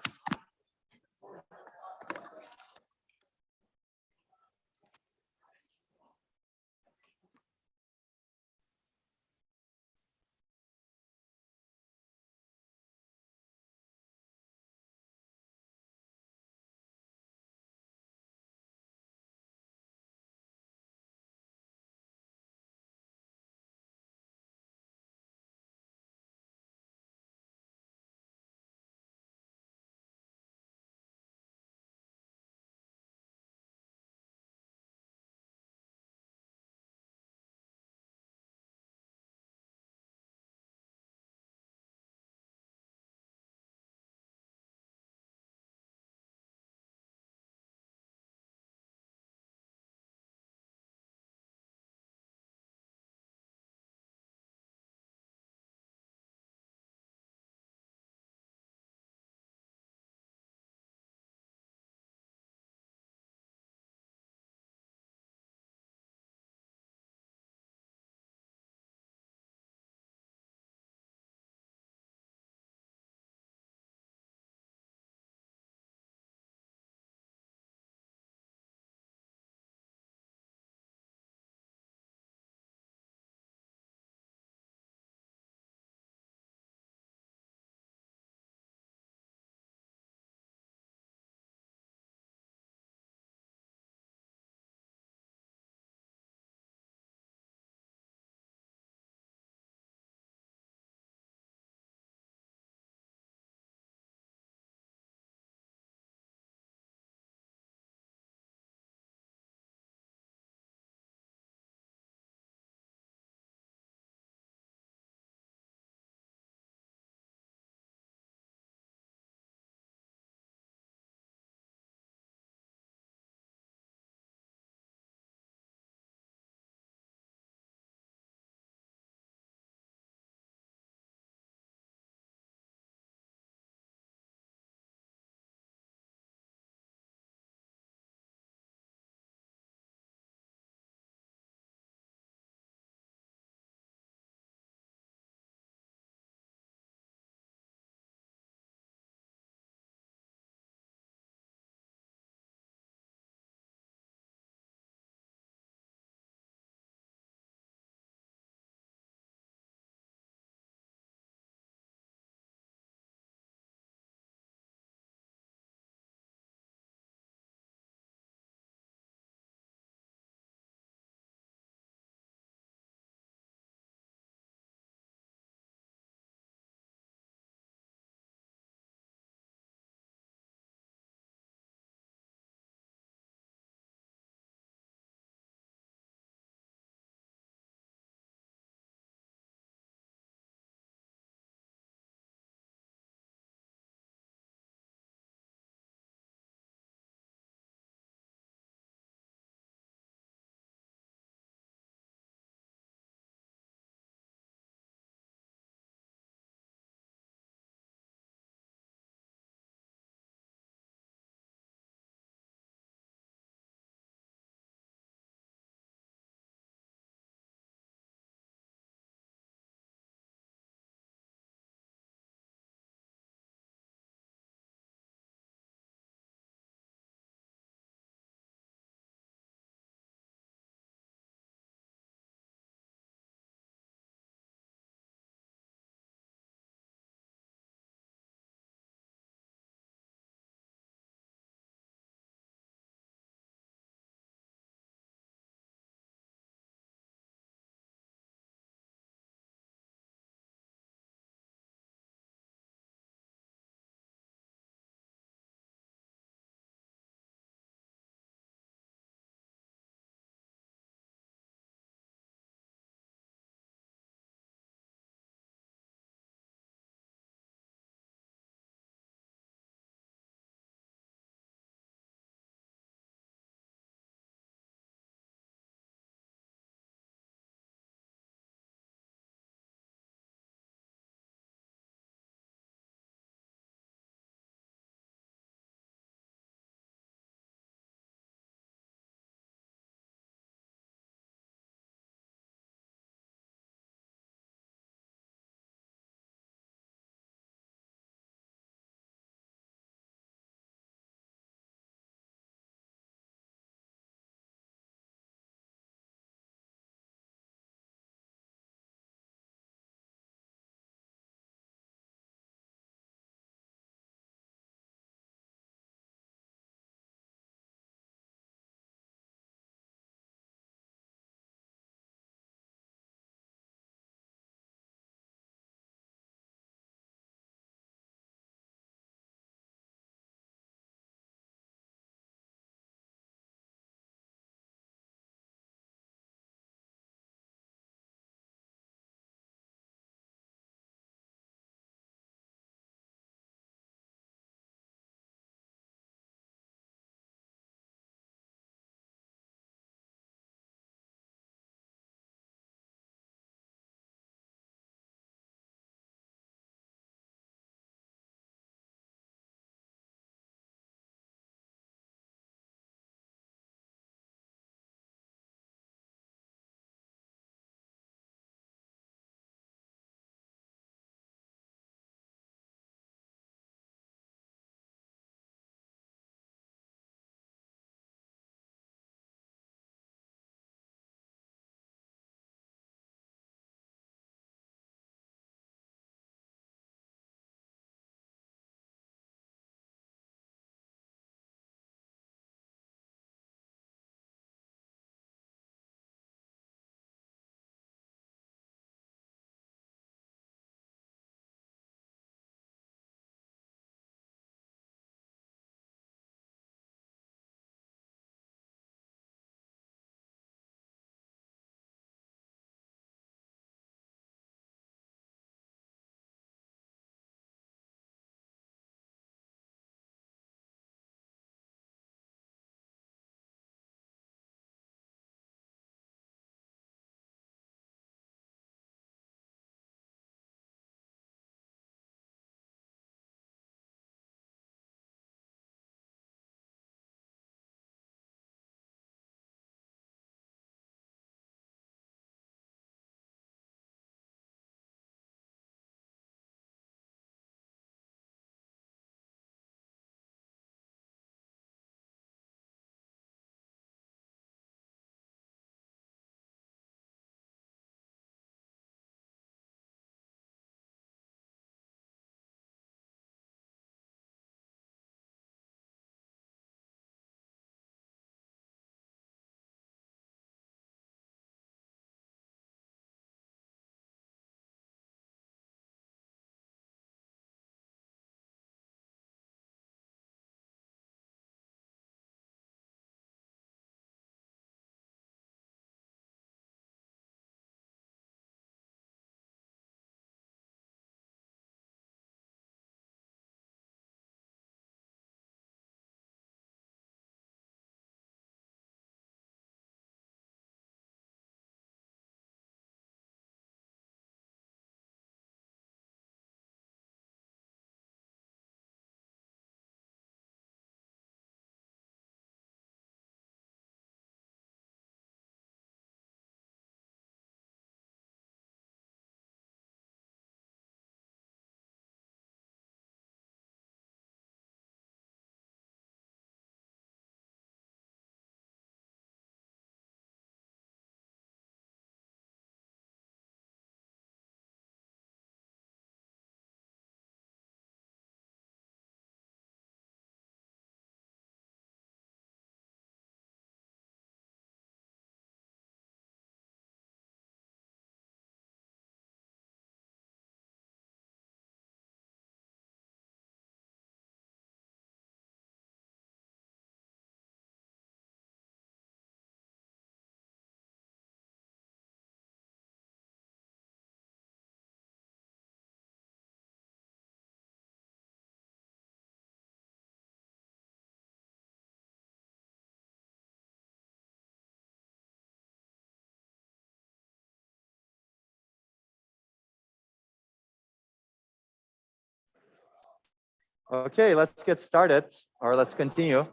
Okay, let's get started, or let's continue.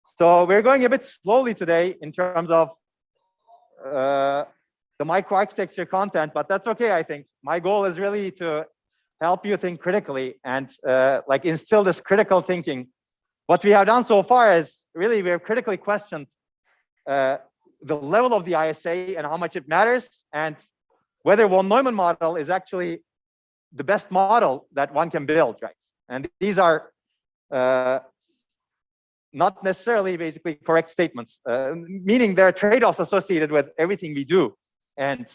So we're going a bit slowly today in terms of the microarchitecture content, but that's okay, I think. My goal is really to help you think critically and like instill this critical thinking. What we have done so far is really we have critically questioned the level of the ISA and how much it matters, and whether One Neumann model is actually the best model that one can build, right? And these are not necessarily basically correct statements, meaning there are trade-offs associated with everything we do. And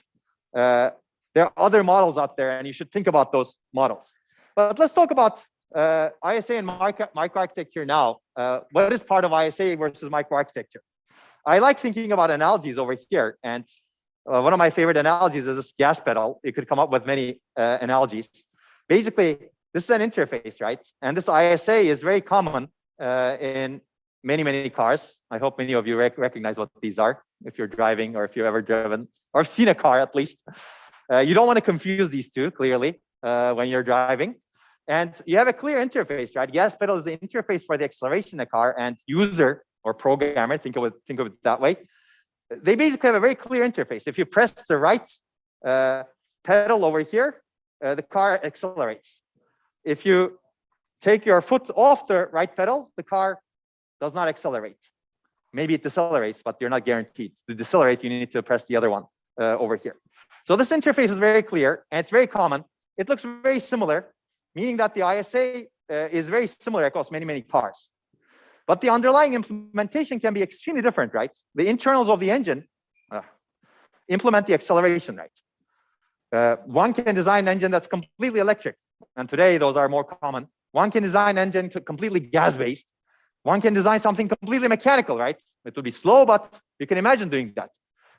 there are other models out there, and you should think about those models. But let's talk about ISA and microarchitecture now. What is part of ISA versus microarchitecture? I like thinking about analogies over here. And one of my favorite analogies is this gas pedal. You could come up with many analogies. Basically, this is an interface, right? And this ISA is very common in many cars. I hope many of you recognize what these are if you're driving, or if you've ever driven or seen a car at least. You don't want to confuse these two, clearly, when you're driving. And you have a clear interface, right? Gas pedal is the interface for the acceleration in the car, and user or programmer, think of it that way. They basically have a very clear interface. If you press the right pedal over here, the car accelerates. If you take your foot off the right pedal, the car does not accelerate. Maybe it decelerates, but you're not guaranteed. To decelerate, you need to press the other one over here. So this interface is very clear, and it's very common. It looks very similar, meaning that the ISA is very similar across many cars. But the underlying implementation can be extremely different, right? The internals of the engine implement the acceleration, right? One can design an engine that's completely electric, and today those are more common. One can design an engine completely gas-based. One can design something completely mechanical, right? It will be slow, but you can imagine doing that.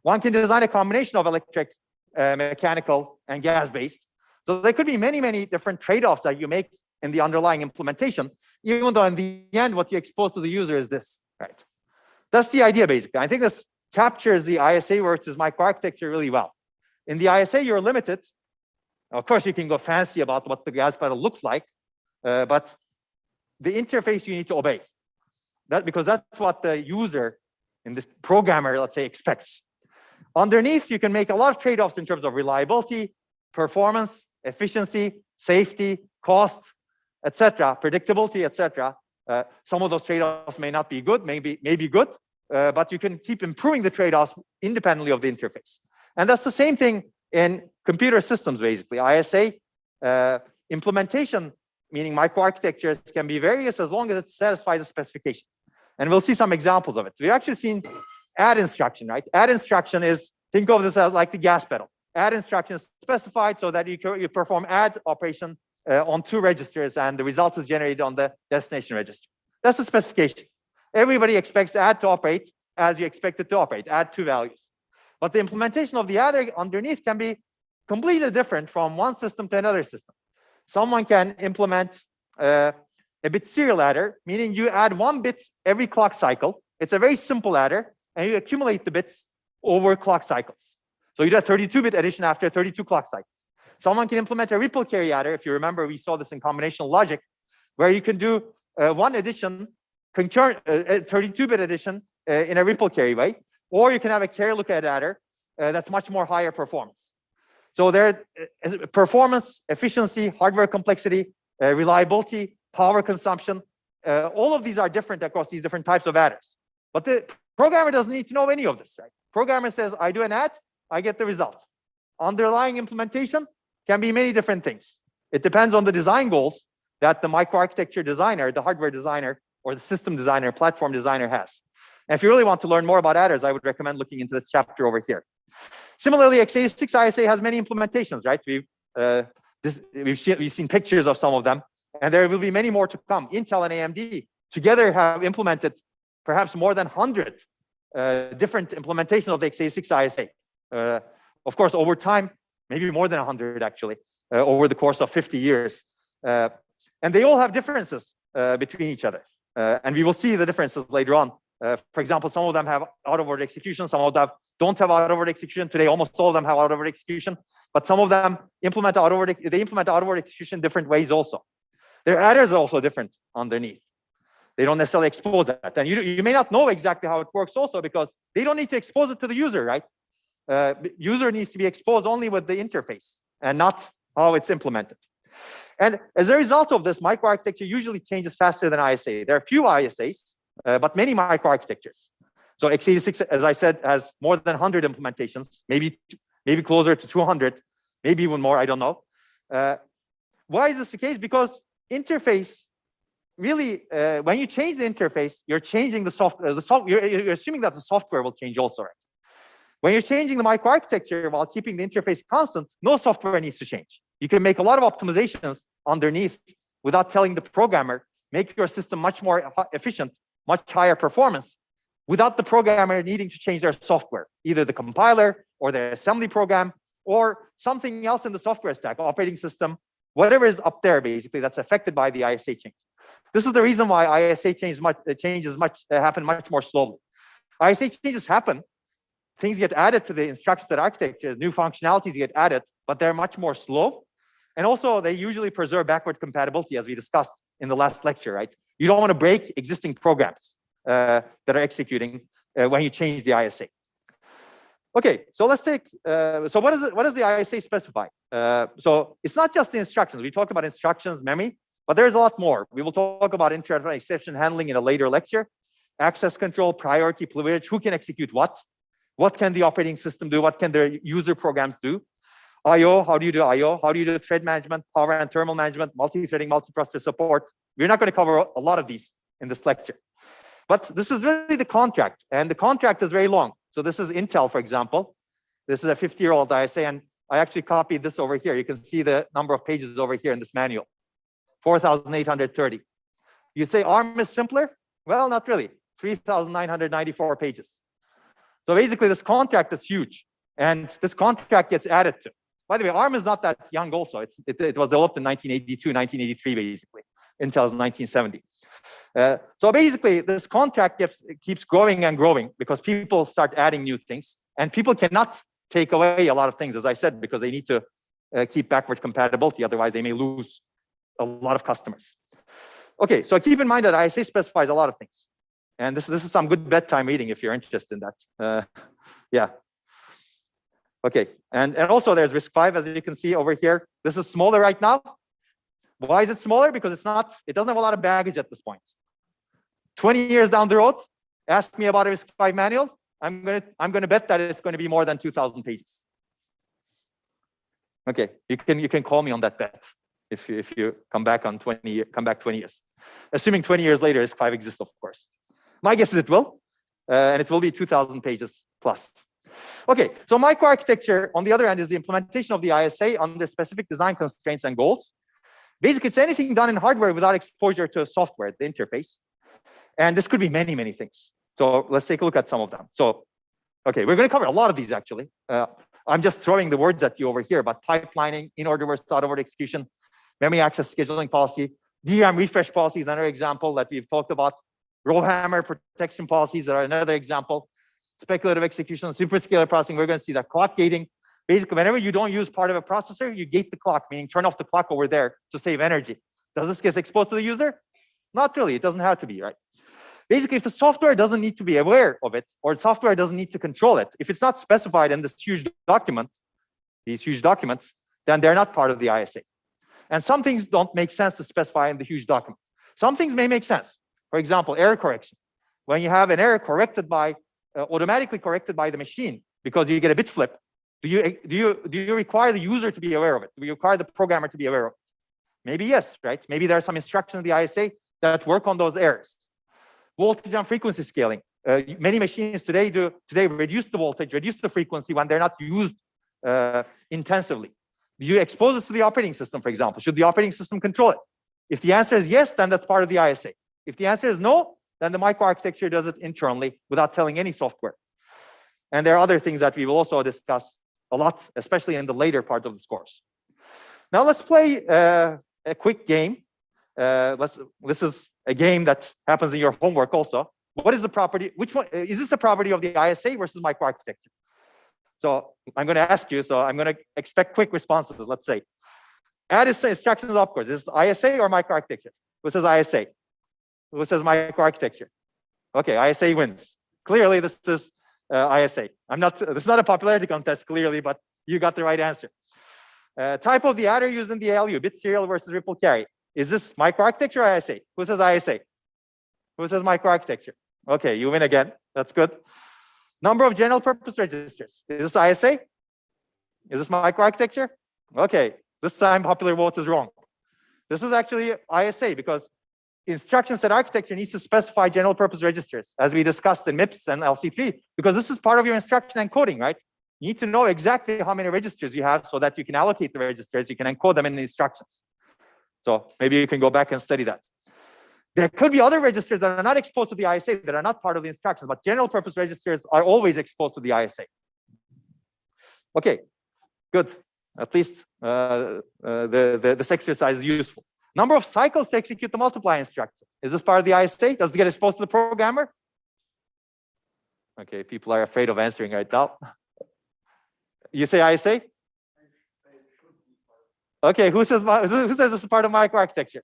One can design a combination of electric, mechanical, and gas-based. So there could be many different trade-offs that you make in the underlying implementation, even though in the end, what you expose to the user is this, right? That's the idea, basically. I think this captures the ISA versus microarchitecture really well. In the ISA, you're limited. Of course, you can go fancy about what the gas pedal looks like, but the interface you need to obey. Because that's what the user in this programmer, let's say, expects. Underneath, you can make a lot of trade-offs in terms of reliability, performance, efficiency, safety, cost, etc., predictability, etc. Some of those trade-offs may not be good, may be good, but you can keep improving the trade-offs independently of the interface. And that's the same thing in computer systems, basically. ISA implementation, meaning microarchitectures, can be various as long as it satisfies the specification. And we'll see some examples of it. We've actually seen add instruction, right? Add instruction is, think of this as like the gas pedal. Add instruction is specified so that you perform add operation on two registers, and the result is generated on the destination register. That's the specification. Everybody expects add to operate as you expect it to operate, add two values. But the implementation of the add underneath can be completely different from one system to another system. Someone can implement a bit serial adder, meaning you add 1 bit every clock cycle. It's a very simple adder, and you accumulate the bits over clock cycles. So you do a 32-bit addition after 32 clock cycles. Someone can implement a ripple carry adder. If you remember, we saw this in combinational logic, where you can do one addition, concurrent 32-bit addition in a ripple carry way, or you can have a carry lookup adder that's much more higher performance. So there, performance, efficiency, hardware complexity, reliability, power consumption, all of these are different across these different types of adders. But the programmer doesn't need to know any of this, right? Programmer says, I do an add, I get the result. Underlying implementation can be many different things. It depends on the design goals that the microarchitecture designer, the hardware designer, or the system designer, platform designer has. And if you really want to learn more about adders, I would recommend looking into this chapter over here. Similarly, x86 ISA has many implementations, right? We've seen pictures of some of them, and there will be many more to come. Intel and AMD together have implemented perhaps more than 100 different implementations of the x86 ISA. Of course, over time, maybe more than 100 actually, over the course of 50 years. And they all have differences between each other. And we will see the differences later on. For example, some of them have out-of-order execution, some of them have don't have out-of-order execution. Today, almost all of them have out-of-order execution, but some of them implement out-of-order. They implement out-of-order execution different ways also. Their adders are also different underneath. They don't necessarily expose that. And you may not know exactly how it works also because they don't need to expose it to the user, right? User needs to be exposed only with the interface and not how it's implemented. And as a result of this, microarchitecture usually changes faster than ISA. There are few ISAs, but many microarchitectures. So x86, as I said, has more than 100 implementations, maybe closer to 200, maybe even more, I don't know. Why is this the case? Because interface, really, when you change the interface, you're changing the software. You're assuming that the software will change also, right? When you're changing the microarchitecture while keeping the interface constant, no software needs to change. You can make a lot of optimizations underneath without telling the programmer, make your system much more efficient, much higher performance, without the programmer needing to change their software, either the compiler or the assembly program or something else in the software stack, operating system, whatever is up there basically that's affected by the ISA change. This is the reason why ISA changes happen much more slowly. ISA changes happen, things get added to the instruction set architecture, new functionalities get added, but they're much more slow. And also they usually preserve backward compatibility as we discussed in the last lecture, right? You don't want to break existing programs that are executing when you change the ISA. Okay, so let's take, so what does the ISA specify? So it's not just the instructions. We talked about instructions, memory, but there's a lot more. We will talk about interrupt exception handling in a later lecture. Access control, priority, privilege, who can execute what? What can the operating system do? What can the user programs do? I/O, how do you do I/O? How do you do thread management, power and thermal management, multi-threading, multiprocessor support? We're not going to cover a lot of these in this lecture. But this is really the contract, and the contract is very long. So this is Intel, for example. This is a 50-year-old ISA, and I actually copied this over here. You can see the number of pages over here in this manual, 4,830. You say ARM is simpler? Well, not really, 3,994 pages. So basically, this contract is huge, and this contract gets added to. By the way, ARM is not that young also. It was developed in 1982, 1983, basically. Intel's 1970. So basically, this contract keeps growing and growing because people start adding new things, and people cannot take away a lot of things, as I said, because they need to keep backward compatibility. Otherwise, they may lose a lot of customers. Okay, so keep in mind that ISA specifies a lot of things. And this is some good bedtime reading if you're interested in that. Yeah. Okay, and also there's RISC-V, as you can see over here. This is smaller right now. Why is it smaller? Because it doesn't have a lot of baggage at this point. 20 years down the road, ask me about a RISC-V manual. I'm gonna bet that it's going to be more than 2,000 pages. Okay, you can call me on that bet if you come back 20 years. Assuming 20 years later RISC-V exists, of course. My guess is it will, and it will be 2,000 pages plus. Okay, so microarchitecture, on the other hand, is the implementation of the ISA under specific design constraints and goals. Basically, it's anything done in hardware without exposure to software, the interface. And this could be many, many things. So let's take a look at some of them. So, okay, we're going to cover a lot of these, actually. I'm just throwing the words at you over here, but pipelining, in-order versus out-of-order execution, memory access scheduling policy, DRAM refresh policy is another example that we've talked about. RowHammer protection policies are another example. Speculative execution, superscalar processing, we're going to see that. Clock gating. Basically, whenever you don't use part of a processor, you gate the clock, meaning turn off the clock over there to save energy. Does this get exposed to the user? Not really. It doesn't have to be, right? Basically, if the software doesn't need to be aware of it, or the software doesn't need to control it, if it's not specified in this huge document, these huge documents, then they're not part of the ISA. And some things don't make sense to specify in the huge document. Some things may make sense. For example, error correction. When you have an error corrected by, automatically corrected by the machine because you get a bit flip, do you require the user to be aware of it? Do you require the programmer to be aware of it? Maybe yes, right? Maybe there are some instructions in the ISA that work on those errors. Voltage and frequency scaling. Many machines today reduce the voltage, reduce the frequency when they're not used intensively. Do you expose this to the operating system, for example? Should the operating system control it? If the answer is yes, then that's part of the ISA. If the answer is no, then the microarchitecture does it internally without telling any software. And there are other things that we will also discuss a lot, especially in the later part of this course. Now let's play a quick game. This is a game that happens in your homework also. What is the property? Which one is this a property of the ISA versus microarchitecture? So I'm going to ask you, so I'm going to expect quick responses, let's say. Add instructions upwards. Is this ISA or microarchitecture? Who says ISA? Who says microarchitecture? Okay, ISA wins. Clearly, this is ISA. This is not a popularity contest, clearly, but you got the right answer. Type of the adder used in the ALU, bit serial versus ripple carry. Is this microarchitecture or ISA? Who says ISA? Who says microarchitecture? Okay, you win again. That's good. Number of general purpose registers. Is this ISA? Is this microarchitecture? Okay, this time popular vote is wrong. This is actually ISA because instruction set architecture needs to specify general purpose registers, as we discussed in MIPS and LC3, because this is part of your instruction encoding, right? You need to know exactly how many registers you have so that you can allocate the registers, you can encode them in the instructions. So maybe you can go back and study that. There could be other registers that are not exposed to the ISA, that are not part of the instructions, but general purpose registers are always exposed to the ISA. Okay, good. At least this exercise is useful. Number of cycles to execute the multiply instruction. Is this part of the ISA? Does it get exposed to the programmer? Okay, people are afraid of answering right now. You say ISA? Okay, who says this is part of microarchitecture?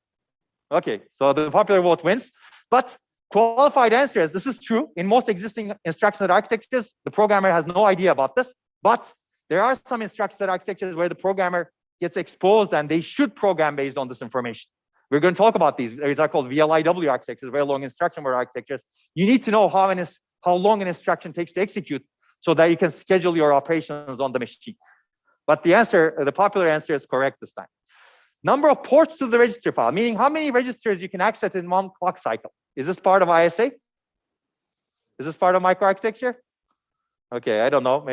Okay, so the popular vote wins. But qualified answer is this is true. In most existing instruction set architectures, the programmer has no idea about this. But there are some instruction set architectures where the programmer gets exposed and they should program based on this information. We're going to talk about these. These are called VLIW architectures, very long instruction word architectures. You need to know how long an instruction takes to execute so that you can schedule your operations on the machine. But the popular answer is correct this time. Number of ports to the register file, meaning how many registers you can access in one clock cycle. Is this part of ISA? Is this part of microarchitecture? Okay, I don't know.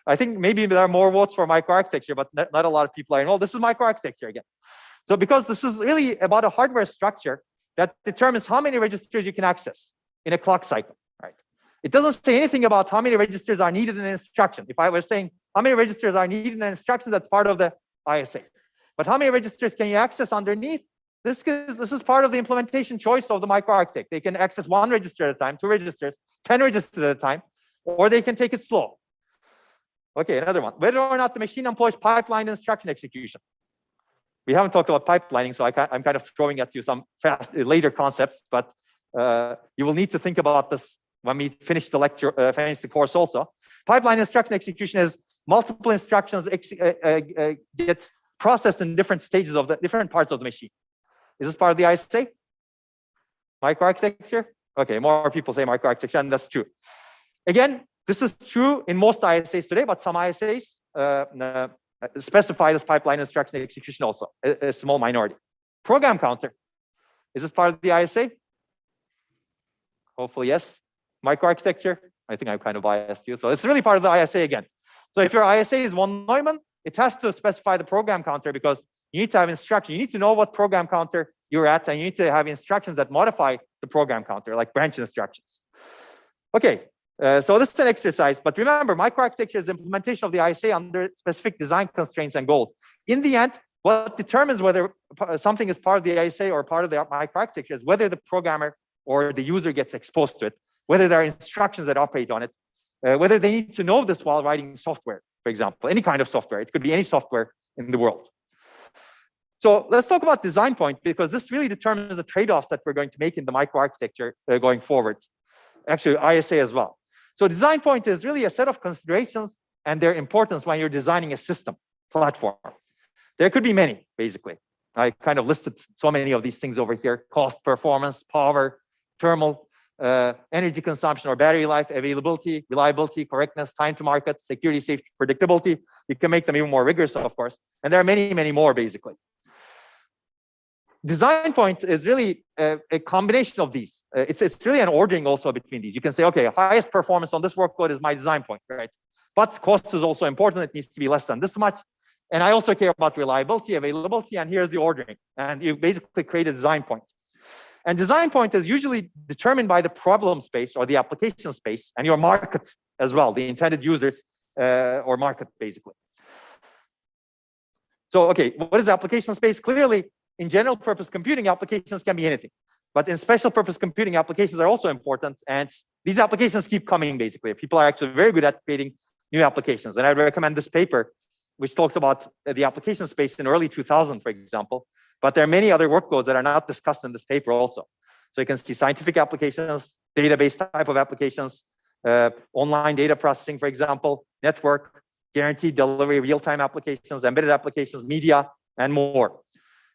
I think maybe there are more votes for microarchitecture, but not a lot of people are involved. This is microarchitecture again. So because this is really about a hardware structure that determines how many registers you can access in a clock cycle, right? It doesn't say anything about how many registers are needed in an instruction. If I were saying how many registers are needed in an instruction, that's part of the ISA. But how many registers can you access underneath? This is part of the implementation choice of the microarchitect. They can access 1 register at a time, 2 registers, 10 registers at a time, or they can take it slow. Okay, another one. Whether or not the machine employs pipeline instruction execution. We haven't talked about pipelining, so I'm kind of throwing at you some later concepts, but you will need to think about this when we finish the lecture, finish the course also. Pipeline instruction execution is multiple instructions get processed in different stages of the different parts of the machine. Is this part of the ISA? Microarchitecture? Okay, more people say microarchitecture, and that's true. Again, this is true in most ISAs today, but some ISAs specify this pipeline instruction execution also, a small minority. Program counter. Is this part of the ISA? Hopefully, yes. Microarchitecture. I think I'm kind of biased you. So it's really part of the ISA again. So if your ISA is One Neumann, it has to specify the program counter because you need to have instruction. You need to know what program counter you're at, and you need to have instructions that modify the program counter, like branch instructions. Okay, so this is an exercise, but remember, microarchitecture is implementation of the ISA under specific design constraints and goals. In the end, what determines whether something is part of the ISA or part of the microarchitecture is whether the programmer or the user gets exposed to it, whether there are instructions that operate on it, whether they need to know this while writing software, for example, any kind of software. It could be any software in the world. So let's talk about design point, because this really determines the trade-offs that we're going to make in the microarchitecture going forward. Actually, ISA as well. So design point is really a set of considerations and their importance when you're designing a system platform. There could be many, basically. I kind of listed so many of these things over here: cost, performance, power, thermal, energy consumption or battery life, availability, reliability, correctness, time to market, security, safety, predictability. You can make them even more rigorous, of course. And there are many, many more, basically. Design point is really a combination of these. It's really an ordering also between these. You can say, okay, highest performance on this workload is my design point, right? But cost is also important. It needs to be less than this much. And I also care about reliability, availability, and here's the ordering. And you basically create a design point. And design point is usually determined by the problem space or the application space and your market as well, the intended users or market, basically. So, okay, what is application space? Clearly, in general purpose computing, applications can be anything. But in special purpose computing, applications are also important. And these applications keep coming, basically. People are actually very good at creating new applications. And I'd recommend this paper, which talks about the application space in early 2000, for example. But there are many other workloads that are not discussed in this paper also. So you can see scientific applications, database type of applications, online data processing, for example, network, guaranteed delivery, real-time applications, embedded applications, media, and more.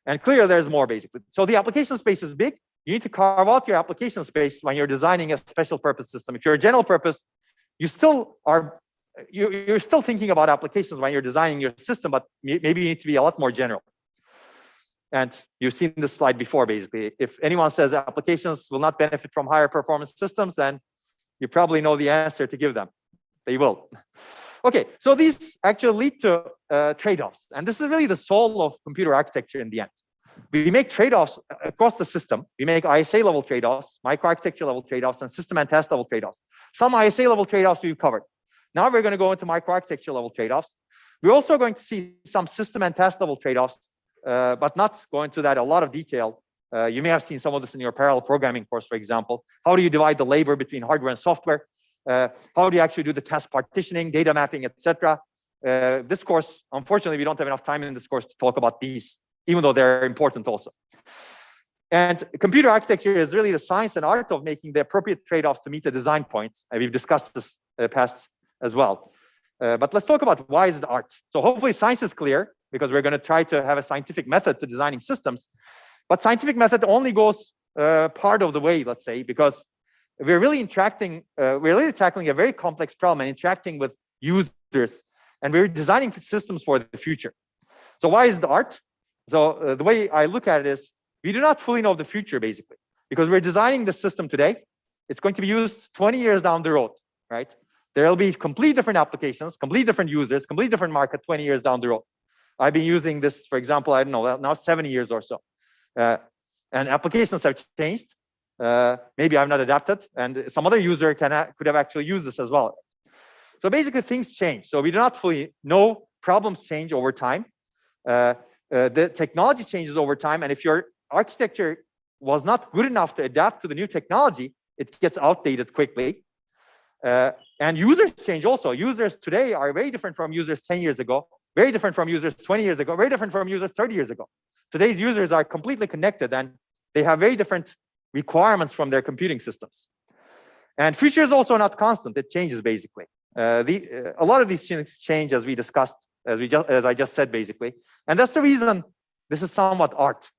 And clear, there's more basically. So the application space is big. You need to carve out your application space when you're designing a special purpose system. If you're a general purpose, you still are, you're still thinking about applications when you're designing your system, but maybe you need to be a lot more general. And you've seen this slide before, basically. If anyone says applications will not benefit from higher performance systems, then you probably know the answer to give them. They will. Okay, so these actually lead to trade-offs. And this is really the soul of computer architecture in the end. We make trade-offs across the system. We make ISA level trade-offs, microarchitecture level trade-offs, and system and task level trade-offs. Some ISA level trade-offs we've covered. Now we're going to go into microarchitecture level trade-offs. We're also going to see some system and task level trade-offs, but not go into that a lot of detail. You may have seen some of this in your parallel programming course, for example. How do you divide the labor between hardware and software? How do you actually do the task partitioning, data mapping, etc.? This course, unfortunately, we don't have enough time in this course to talk about these, even though they're important also. And computer architecture is really the science and art of making the appropriate trade-offs to meet the design points. And we've discussed this past as well. But let's talk about why is it art. So hopefully science is clear, because we're going to try to have a scientific method to designing systems. But scientific method only goes part of the way, let's say, because we're really tackling a very complex problem and interacting with users, and we're designing systems for the future. So why is it art? So the way I look at it is, we do not fully know the future, basically, because we're designing the system today. It's going to be used 20 years down the road, right? There will be completely different applications, completely different users, completely different market 20 years down the road. I've been using this, for example, I don't know, now 70 years or so. And applications have changed. Maybe I've not adapted, and some other user could have actually used this as well. So basically, things change. So we do not fully know. Problems change over time. The technology changes over time, and if your architecture was not good enough to adapt to the new technology, it gets outdated quickly. And users change also. Users today are very different from users 10 years ago, very different from users 20 years ago, very different from users 30 years ago. Today's users are completely connected, and they have very different requirements from their computing systems. And future is also not constant. It changes, basically. A lot of these things change, as we discussed, as I just said, basically. And that's the reason this is somewhat art.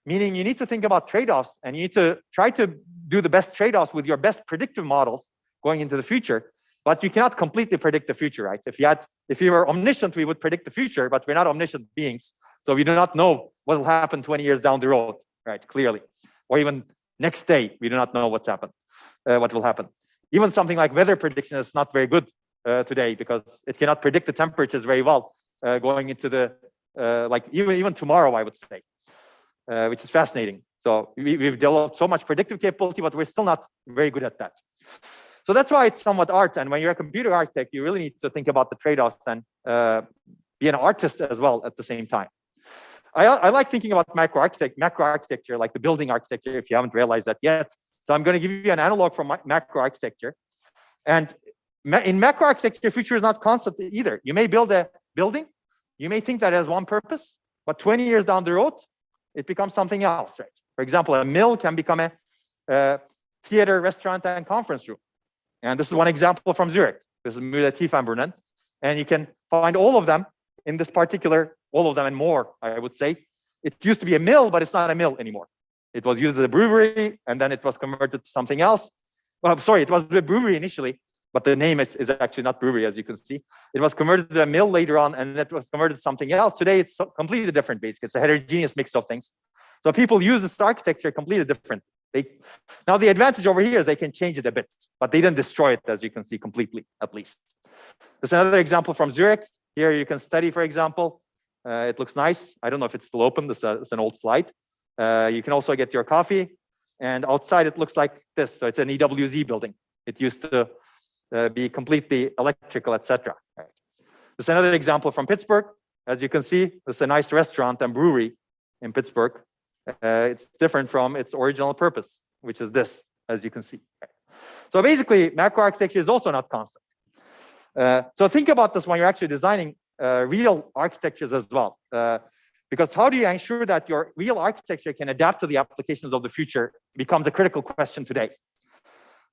Meaning you need to think about trade-offs, and you need to try to do the best trade-offs with your best predictive models going into the future. But you cannot completely predict the future, right? If you were omniscient, we would predict the future, but we're not omniscient beings. So we do not know what will happen 20 years down the road, right? Clearly. Or even next day, we do not know what will happen. Even something like weather prediction is not very good today, because it cannot predict the temperatures very well going into the, like even tomorrow, I would say, which is fascinating. So we've developed so much predictive capability, but we're still not very good at that. So that's why it's somewhat art. And when you're a computer architect, you really need to think about the trade-offs and be an artist as well at the same time. I like thinking about macroarchitecture, like the building architecture, if you haven't realized that yet. So I'm going to give you an analog from macroarchitecture. And in macroarchitecture, future is not constant either. You may build a building, you may think that has one purpose, but 20 years down the road, it becomes something else, right? For example, a mill can become a theater, restaurant, and conference room. And this is one example from Zurich. This is Mühle Tiefenbrunnen. And you can find all of them in this particular, all of them and more, I would say. It used to be a mill, but it's not a mill anymore. It was used as a brewery, and then it was converted to something else. Well, sorry, it was a brewery initially, but the name is actually not brewery, as you can see. It was converted to a mill later on, and that was converted to something else. Today, it's completely different, basically. It's a heterogeneous mix of things. So people use this architecture completely different. Now, the advantage over here is they can change it a bit, but they didn't destroy it, as you can see, completely, at least. There's another example from Zurich. Here you can study, for example. It looks nice. I don't know if it's still open. It's an old slide. You can also get your coffee. And outside, it looks like this. So it's an EWZ building. It used to be completely electrical, etc. Right. There's another example from Pittsburgh. As you can see, there's a nice restaurant and brewery in Pittsburgh. It's different from its original purpose, which is this, as you can see. So basically, macroarchitecture is also not constant. So think about this when you're actually designing real architectures as well. Because how do you ensure that your real architecture can adapt to the applications of the future becomes a critical question today.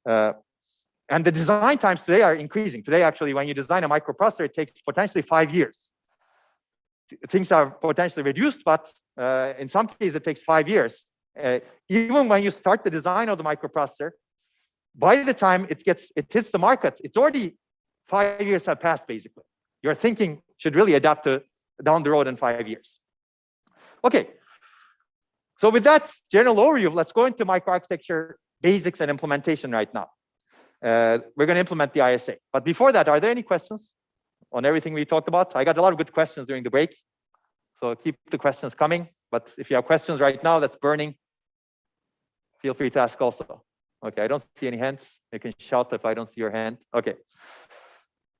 And the design times today are increasing. Today, actually, when you design a microprocessor, it takes potentially 5 years. Things are potentially reduced, but in some cases, it takes 5 years. Even when you start the design of the microprocessor, by the time it hits the market, it's already 5 years have passed, basically. Your thinking should really adapt to down the road in 5 years. Okay. So with that general overview, let's go into microarchitecture basics and implementation right now. We're going to implement the ISA. But before that, are there any questions on everything we talked about? I got a lot of good questions during the break. So keep the questions coming. But if you have questions right now that's burning, feel free to ask also. Okay, I don't see any hands. You can shout if I don't see your hand. Okay.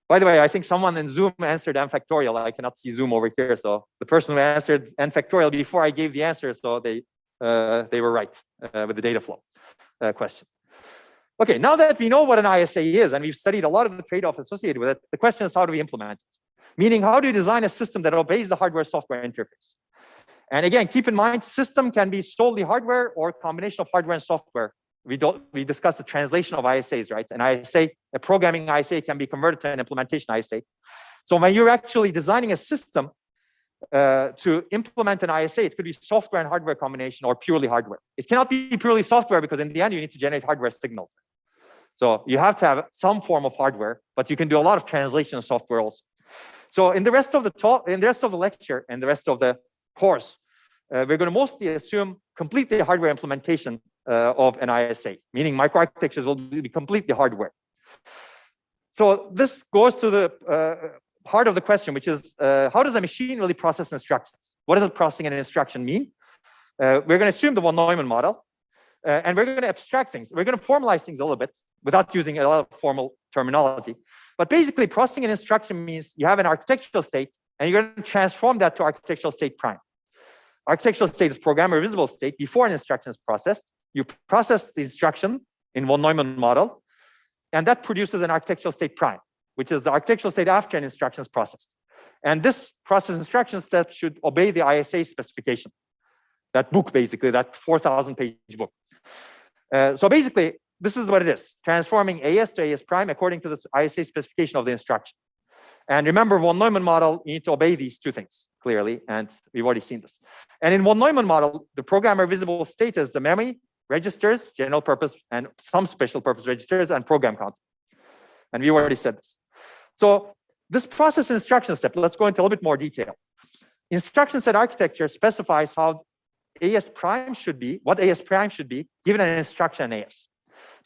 By the way, I think someone in Zoom answered n factorial. I cannot see Zoom over here. So the person who answered n factorial before I gave the answer, so they were right with the data flow question. Okay, now that we know what an ISA is and we've studied a lot of the trade-off associated with it, the question is how do we implement it? Meaning, how do you design a system that obeys the hardware-software interface? And again, keep in mind, system can be solely hardware or a combination of hardware and software. We discussed the translation of ISAs, right? An ISA, a programming ISA can be converted to an implementation ISA. So when you're actually designing a system to implement an ISA, it could be software and hardware combination or purely hardware. It cannot be purely software because in the end, you need to generate hardware signals. So you have to have some form of hardware, but you can do a lot of translation of software also. So in the rest of the talk, in the rest of the lecture and the rest of the course, we're going to mostly assume completely hardware implementation of an ISA, meaning microarchitectures will be completely hardware. So this goes to the heart of the question, which is how does a machine really process instructions? What does processing an instruction mean? We're going to assume the One Neumann model, and we're going to abstract things. We're going to formalize things a little bit without using a lot of formal terminology. But basically, processing an instruction means you have an architectural state, and you're going to transform that to architectural state prime. Architectural state is programmer visible state before an instruction is processed. You process the instruction in One Neumann model, and that produces an architectural state prime, which is the architectural state after an instruction is processed. And this process instruction step should obey the ISA specification, that book, basically, that 4,000-page book. So basically, this is what it is, transforming AS to AS prime according to the ISA specification of the instruction. And remember, One Neumann model, you need to obey these two things clearly, and we've already seen this. And in One Neumann model, the programmer visible state is the memory, registers, general purpose, and some special purpose registers, and program counter. And we already said this. So this process instruction step, let's go into a little bit more detail. Instruction set architecture specifies how AS prime should be, what AS prime should be, given an instruction AS.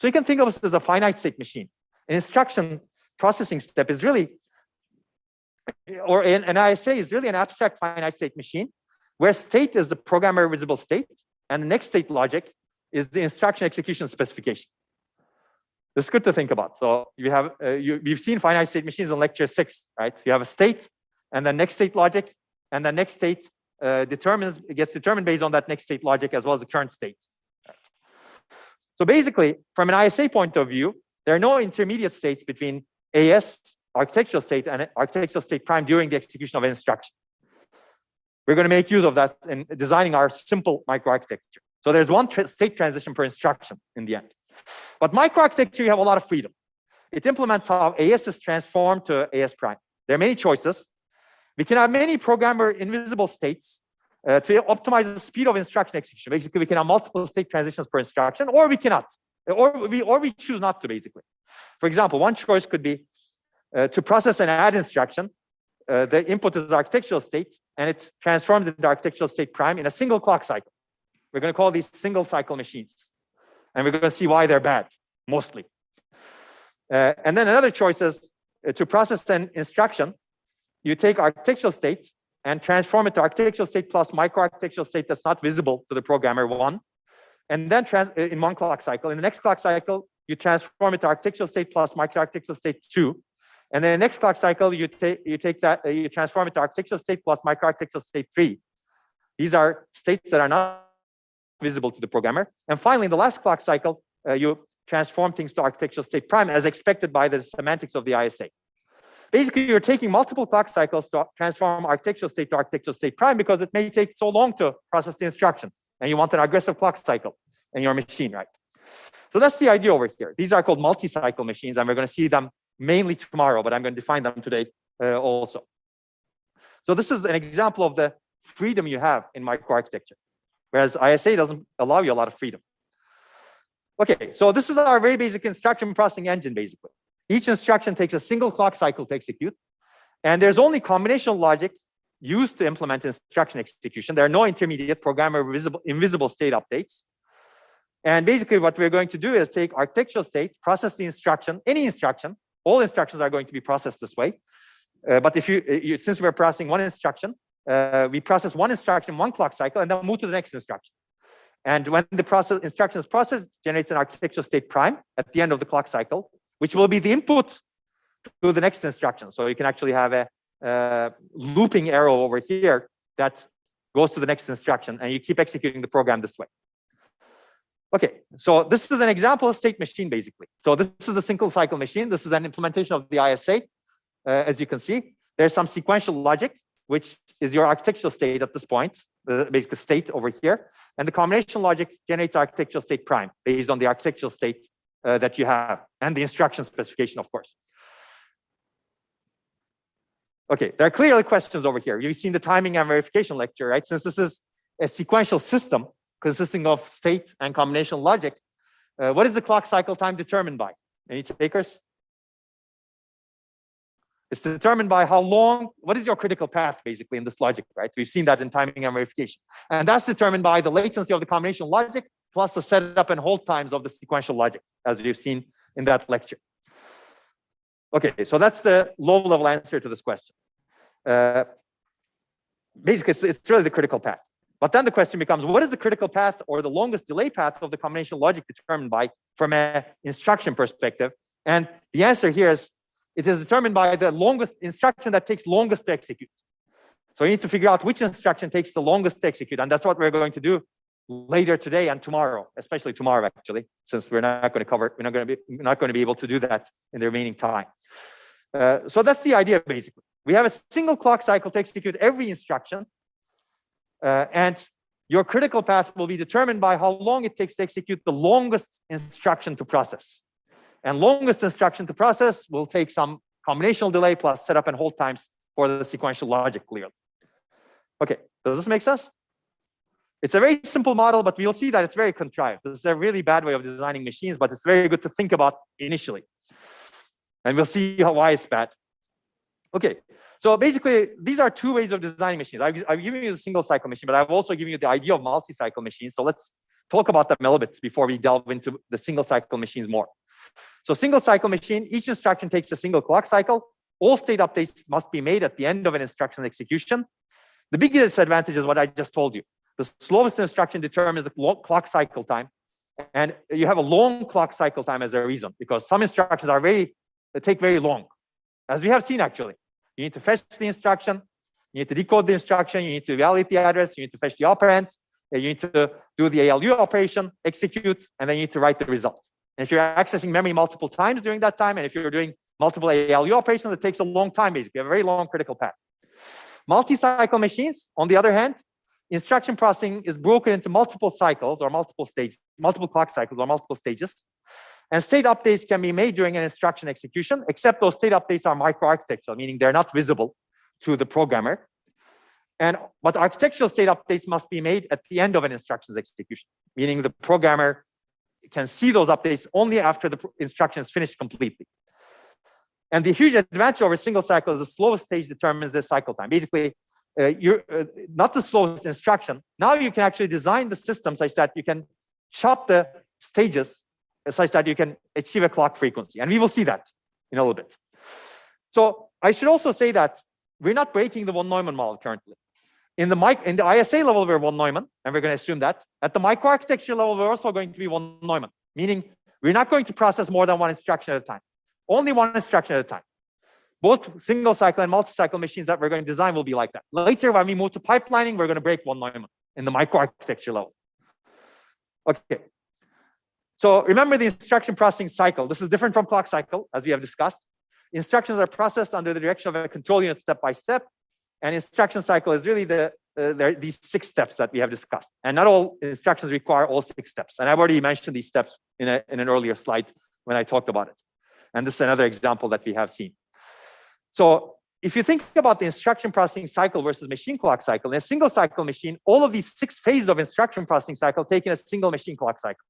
So you can think of this as a finite state machine. An instruction processing step is really, or an ISA is really an abstract finite state machine where state is the programmer visible state and the next state logic is the instruction execution specification. This is good to think about. So you have, we've seen finite state machines in lecture 6, right? You have a state and then next state logic, and the next state gets determined based on that next state logic as well as the current state. Right? So basically, from an ISA point of view, there are no intermediate states between AS, architectural state, and architectural state prime during the execution of an instruction. We're going to make use of that in designing our simple microarchitecture. So there's one state transition per instruction in the end. But microarchitecture, you have a lot of freedom. It implements how AS is transformed to AS prime. There are many choices. We can have many programmer invisible states to optimize the speed of instruction execution. Basically, we can have multiple state transitions per instruction, or we cannot, or we choose not to, basically. For example, one choice could be to process an add instruction. The input is the architectural state, and it's transformed into architectural state prime in a single clock cycle. We're going to call these single cycle machines. And we're going to see why they're bad, mostly. And then another choice is to process an instruction. You take architectural state and transform it to architectural state plus microarchitectural state that's not visible to the programmer, 1. And then in one clock cycle. In the next clock cycle, you transform it to architectural state plus microarchitectural state 2. And then the next clock cycle, you transform it to architectural state plus microarchitectural state 3. These are states that are not visible to the programmer. And finally, in the last clock cycle, you transform things to architectural state prime as expected by the semantics of the ISA. basically you're taking multiple clock cycles to transform architectural state to architectural state prime because it may take so long to process the instruction, and you want an aggressive clock cycle in your machine, right? So that's the idea over here. These are called multi-cycle machines, and we're going to see them mainly tomorrow, but I'm going to define them today also. So this is an example of the freedom you have in microarchitecture, whereas ISA doesn't allow you a lot of freedom. Okay, so this is our very basic instruction processing engine, basically. Each instruction takes a single clock cycle to execute, and there's only combinational logic used to implement instruction execution. There are no intermediate programmer invisible state updates. And basically what we're going to do is take architectural state, process the instruction, any instruction. All instructions are going to be processed this way. But if since we're processing one instruction, we process one instruction, one clock cycle, and then move to the next instruction. And when the instruction is processed, it generates an architectural state prime at the end of the clock cycle, which will be the input to the next instruction. So you can actually have a looping arrow over here that goes to the next instruction, and you keep executing the program this way. Okay, so this is an example of state machine, basically. So this is a single cycle machine. This is an implementation of the ISA. As you can see, there's some sequential logic, which is your architectural state at this point, the basic state over here. And the combination logic generates architectural state prime based on the architectural state that you have and the instruction specification, of course. Okay, there are clearly questions over here. You've seen the timing and verification lecture, right? Since this is a sequential system consisting of state and combinational logic, what is the clock cycle time determined by? Any takers? It's determined by how long, what is your critical path, basically, in this logic, right? We've seen that in timing and verification. And that's determined by the latency of the combinational logic plus the setup and hold times of the sequential logic, as we've seen in that lecture. Okay, so that's the low-level answer to this question. Basically, it's really the critical path. But then the question becomes, what is the critical path or the longest delay path of the combinational logic determined by from an instruction perspective? And the answer here is, it is determined by the longest instruction that takes longest to execute. So you need to figure out which instruction takes the longest to execute. And that's what we're going to do later today and tomorrow, especially tomorrow, actually, since we're not going to be able to do that in the remaining time. So that's the idea, basically. We have a single clock cycle to execute every instruction. And your critical path will be determined by how long it takes to execute the longest instruction to process. And longest instruction to process will take some combinational delay plus setup and hold times for the sequential logic, clearly. Okay, does this make sense? It's a very simple model, but we'll see that it's very contrived. This is a really bad way of designing machines, but it's very good to think about initially. And we'll see why it's bad. Okay, so basically, these are two ways of designing machines. I've given you the single cycle machine, but I've also given you the idea of multi-cycle machines. So let's talk about them a little bit before we delve into the single cycle machines more. So single cycle machine, each instruction takes a single clock cycle. All state updates must be made at the end of an instruction execution. The biggest disadvantage is what I just told you. The slowest instruction determines the clock cycle time. And you have a long clock cycle time as a reason, because some instructions are they take very long. As we have seen, actually, you need to fetch the instruction, you need to decode the instruction, you need to evaluate the address, you need to fetch the operands, you need to do the ALU operation, execute, and then you need to write the result. And if you're accessing memory multiple times during that time, and if you're doing multiple ALU operations, it takes a long time, basically, a very long critical path. Multi-cycle machines, on the other hand, instruction processing is broken into multiple cycles or multiple stages, multiple clock cycles or multiple stages. And state updates can be made during an instruction execution, except those state updates are microarchitectural, meaning they're not visible to the programmer. But architectural state updates must be made at the end of an instruction's execution, meaning the programmer can see those updates only after the instruction is finished completely. And the huge advantage over single cycle is the slowest stage determines the cycle time. Basically, you're not the slowest instruction. Now you can actually design the system such that you can chop the stages such that you can achieve a clock frequency. And we will see that in a little bit. So I should also say that we're not breaking the One Neumann model currently. In the ISA level, we're One Neumann, and we're going to assume that. At the microarchitecture level, we're also going to be One Neumann, meaning we're not going to process more than one instruction at a time. Only one instruction at a time. Both single cycle and multi-cycle machines that we're going to design will be like that. Later, when we move to pipelining, we're going to break One Neumann in the microarchitecture level. Okay. So remember the instruction processing cycle. This is different from clock cycle, as we have discussed. instructions are processed under the direction of a control unit step by step. And instruction cycle is really these 6 steps that we have discussed. And not all instructions require all 6 steps. And I've already mentioned these steps in an earlier slide when I talked about it. And this is another example that we have seen. So if you think about the instruction processing cycle versus machine clock cycle, in a single cycle machine, all of these 6 phases of instruction processing cycle take in a single machine clock cycle.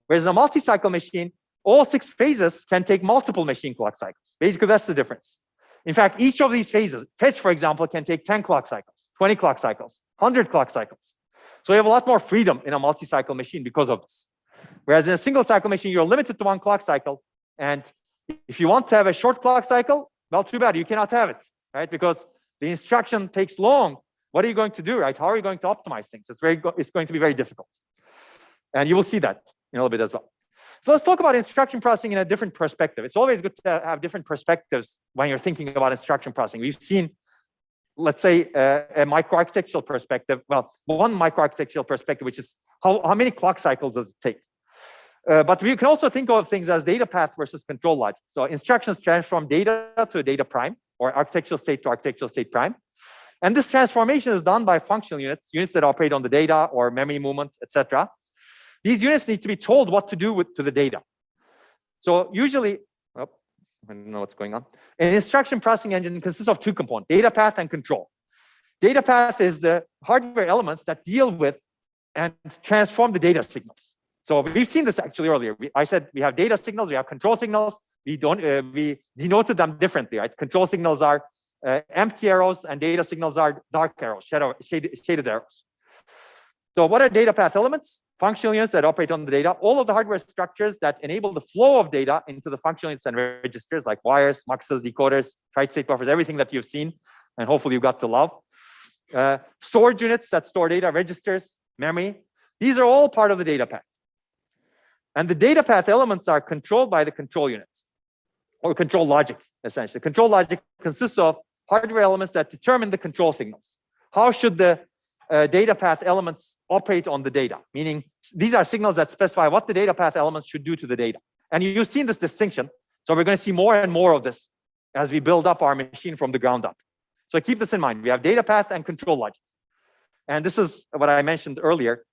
Whereas in a multi-cycle machine, all 6 phases can take multiple machine clock cycles. Basically, that's the difference. In fact, each of these phases, fetch, for example, can take 10 clock cycles, 20 clock cycles, 100 clock cycles. So you have a lot more freedom in a multi-cycle machine because of this. Whereas in a single cycle machine, you're limited to 1 clock cycle. And if you want to have a short clock cycle, well, too bad, you cannot have it, right? Because the instruction takes long. What are you going to do, right? How are you going to optimize things? It's going to be very difficult. And you will see that in a little bit as well. So let's talk about instruction processing in a different perspective. It's always good to have different perspectives when you're thinking about instruction processing. We've seen, let's say, a microarchitectural perspective. Well, one microarchitectural perspective, which is how many clock cycles does it take? But we can also think of things as data path versus control logic. So instructions transform data to a data prime, or architectural state to architectural state prime. And this transformation is done by functional units, units that operate on the data or memory movement, etc. These units need to be told what to do to the data. So usually, I don't know what's going on. An instruction processing engine consists of 2 components, data path and control. Data path is the hardware elements that deal with and transform the data signals. So we've seen this actually earlier. I said we have data signals, we have control signals. We denoted them differently, right? Control signals are empty arrows and data signals are dark arrows, shaded arrows. So what are data path elements? Functional units that operate on the data, all of the hardware structures that enable the flow of data into the functional units and registers like wires, muxes, decoders, tri-state buffers, everything that you've seen and hopefully you got to love. Storage units that store data, registers, memory. These are all part of the data path. And the data path elements are controlled by the control units or control logic, essentially. Control logic consists of hardware elements that determine the control signals. How should the data path elements operate on the data? Meaning these are signals that specify what the data path elements should do to the data. And you've seen this distinction. So we're going to see more and more of this as we build up our machine from the ground up. So keep this in mind. We have data path and control logic. And this is what I mentioned earlier.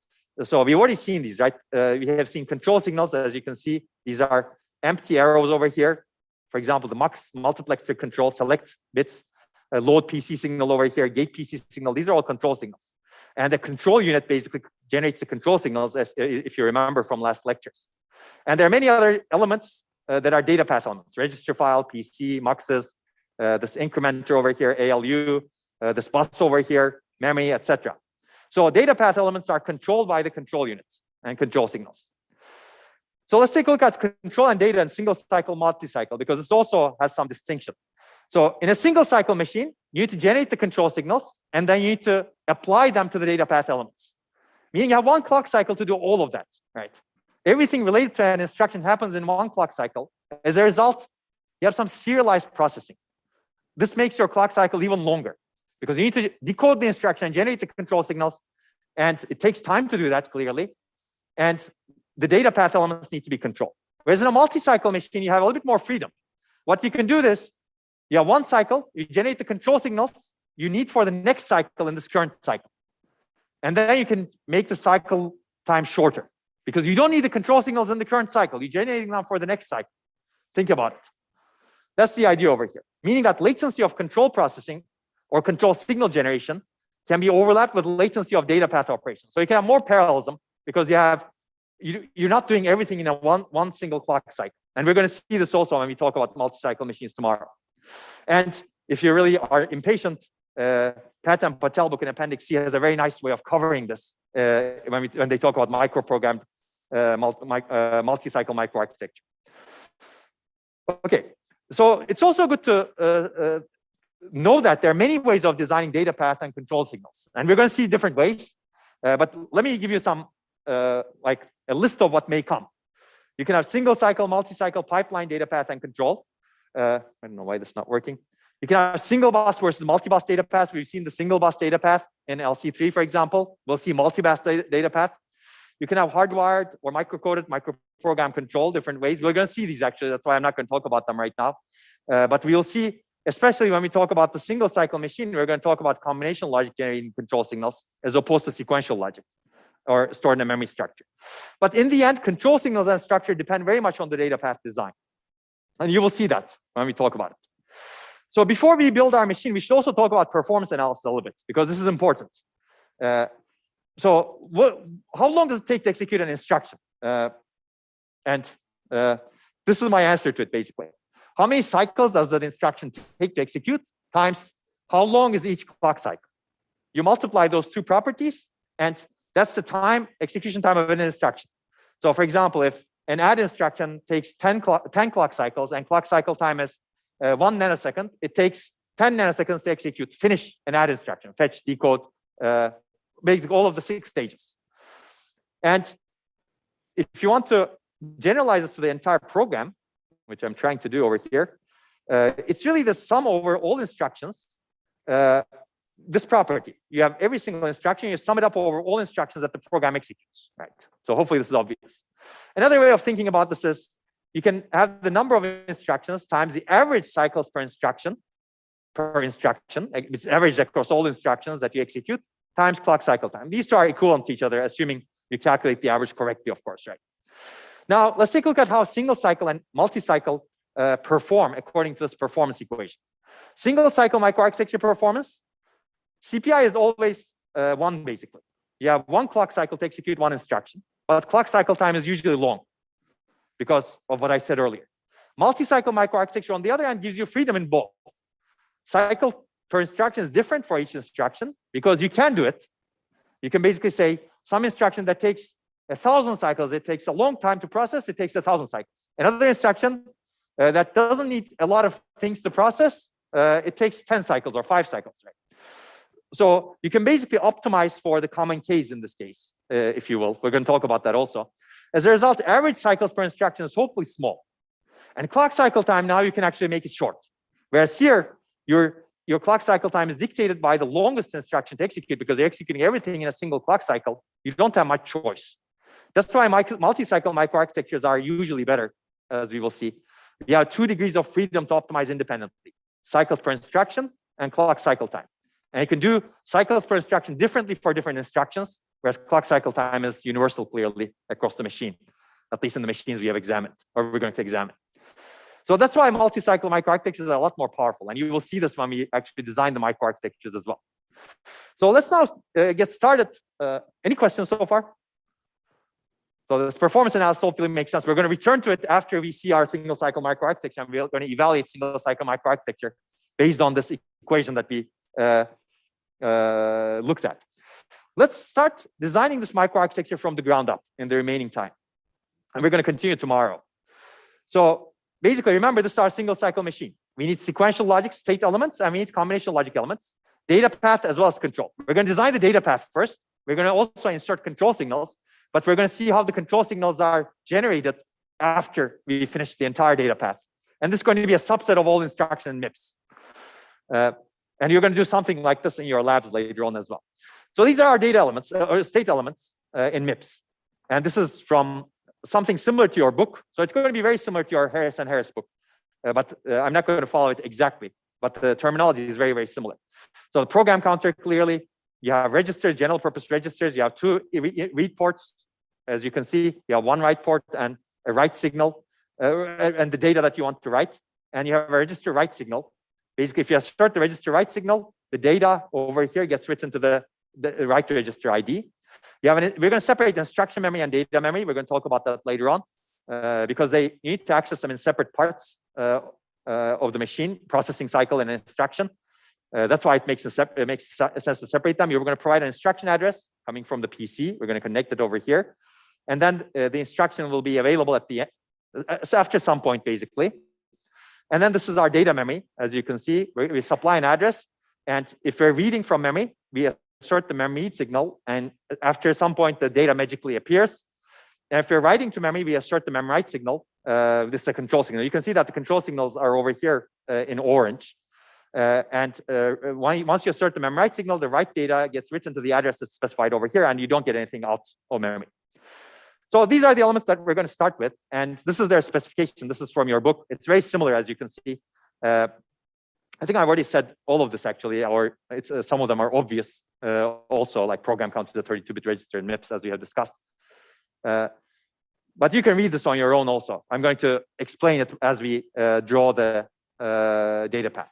So we've already seen these, right? We have seen control signals, as you can see. These are empty arrows over here. For example, the mux multiplexer control select bits, a load PC signal over here, gate PC signal. These are all control signals. And the control unit basically generates the control signals, if you remember from last lectures. And there are many other elements that are data path elements: register file, PC, muxes, this incrementer over here, ALU, this bus over here, memory, etc. So data path elements are controlled by the control units and control signals. So let's take a look at control and data in single cycle, multi-cycle, because this also has some distinction. So in a single cycle machine, you need to generate the control signals, and then you need to apply them to the data path elements. Meaning you have 1 clock cycle to do all of that, right? Everything related to an instruction happens in 1 clock cycle. As a result, you have some serialized processing. This makes your clock cycle even longer because you need to decode the instruction and generate the control signals, and it takes time to do that clearly. And the data path elements need to be controlled. Whereas in a multi-cycle machine, you have a little bit more freedom. What you can do is, you have 1 cycle, you generate the control signals you need for the next cycle in this current cycle. And then you can make the cycle time shorter because you don't need the control signals in the current cycle. You're generating them for the next cycle. Think about it. That's the idea over here. Meaning that latency of control processing or control signal generation can be overlapped with latency of data path operation. So you can have more parallelism because you're not doing everything in a one single clock cycle. And we're going to see this also when we talk about multi-cycle machines tomorrow. And if you really are impatient, Pat and Patel book in Appendix C has a very nice way of covering this when they talk about microprogrammed multi-cycle microarchitecture. Okay, so it's also good to know that there are many ways of designing data path and control signals, and we're going to see different ways. But let me give you some like a list of what may come. You can have single cycle, multi-cycle, pipeline, data path, and control. I don't know why this is not working. You can have single bus versus multi-bus data path. We've seen the single bus data path in LC3, for example. We'll see multi-bus data path. You can have hardwired or micro-coded, micro-program control, different ways. We're going to see these actually. That's why I'm not going to talk about them right now. But we will see, especially when we talk about the single cycle machine, we're going to talk about combination logic generating control signals as opposed to sequential logic or stored in a memory structure. But in the end, control signals and structure depend very much on the data path design. And you will see that when we talk about it. So before we build our machine, we should also talk about performance analysis a little bit, because this is important. How long does it take to execute an instruction? This is my answer to it, basically. How many cycles does that instruction take to execute times how long is each clock cycle? You multiply those two properties, and that's the time, execution time of an instruction. So for example, if an add instruction takes 10 clock cycles and clock cycle time is 1 nanosecond, it takes 10 nanoseconds to execute, finish an add instruction, fetch, decode, basically all of the 6 stages. And if you want to generalize this to the entire program, which I'm trying to do over here, it's really the sum over all instructions, this property. You have every single instruction, you sum it up over all instructions that the program executes, right? So hopefully this is obvious. Another way of thinking about this is you can have the number of instructions times the average cycles per instruction, it's averaged across all instructions that you execute, times clock cycle time. These two are equivalent to each other, assuming you calculate the average correctly, of course, right? Now, let's take a look at how single cycle and multi-cycle perform according to this performance equation. Single cycle microarchitecture performance, CPI is always 1, basically. You have 1 clock cycle to execute 1 instruction, but clock cycle time is usually long because of what I said earlier. Multi-cycle microarchitecture, on the other hand, gives you freedom in both. Cycle per instruction is different for each instruction because you can do it. You can basically say some instruction that takes 1,000 cycles, it takes a long time to process, it takes 1,000 cycles. Another instruction that doesn't need a lot of things to process, it takes 10 cycles or 5 cycles, right? So you can basically optimize for the common case in this case, if you will. We're going to talk about that also. As a result, average cycles per instruction is hopefully small. And clock cycle time, now you can actually make it short. Whereas here, your clock cycle time is dictated by the longest instruction to execute because you're executing everything in a single clock cycle. You don't have much choice. That's why multi-cycle microarchitectures are usually better, as we will see. You have 2 degrees of freedom to optimize independently: cycles per instruction and clock cycle time. And you can do cycles per instruction differently for different instructions, whereas clock cycle time is universal clearly across the machine, at least in the machines we have examined, or we're going to examine. So that's why multi-cycle microarchitectures are a lot more powerful. And you will see this when we actually design the microarchitectures as well. So let's now get started. Any questions so far? So this performance analysis hopefully makes sense. We're going to return to it after we see our single cycle microarchitecture, and we're going to evaluate single cycle microarchitecture based on this equation that we looked at. Let's start designing this microarchitecture from the ground up in the remaining time. And we're going to continue tomorrow. So basically, remember, this is our single cycle machine. We need sequential logic state elements, and we need combination logic elements, data path as well as control. We're going to design the data path first. We're going to also insert control signals, but we're going to see how the control signals are generated after we finish the entire data path. And this is going to be a subset of all instruction MIPS. And you're going to do something like this in your labs later on as well. So these are our data elements, or state elements in MIPS. And this is from something similar to your book. So it's going to be very similar to your Harris and Harris book. But I'm not going to follow it exactly. But the terminology is very, very similar. So the program counter, clearly, you have registers, general purpose registers. You have 2 read ports. As you can see, you have 1 write port and a write signal, and the data that you want to write. And you have a register write signal. Basically, if you assert the register write signal, the data over here gets written to the write register ID. We're going to separate instruction memory and data memory. We're going to talk about that later on because you need to access them in separate parts of the machine, processing cycle and instruction. That's why it makes sense to separate them. You're going to provide an instruction address coming from the PC. We're going to connect it over here. And then the instruction will be available at the end, after some point, basically. And then this is our data memory. As you can see, we supply an address. And if we're reading from memory, we assert the memory read signal. And after some point, the data magically appears. And if we're writing to memory, we assert the memory write signal. This is a control signal. You can see that the control signals are over here in orange. Once you assert the memory write signal, the write data gets written to the address that's specified over here, and you don't get anything out of memory. So these are the elements that we're going to start with, and this is their specification. This is from your book. It's very similar, as you can see. I think I've already said all of this actually, or it's some of them are obvious also, like program count to the 32-bit register and MIPS, as we have discussed. But you can read this on your own also. I'm going to explain it as we draw the data path.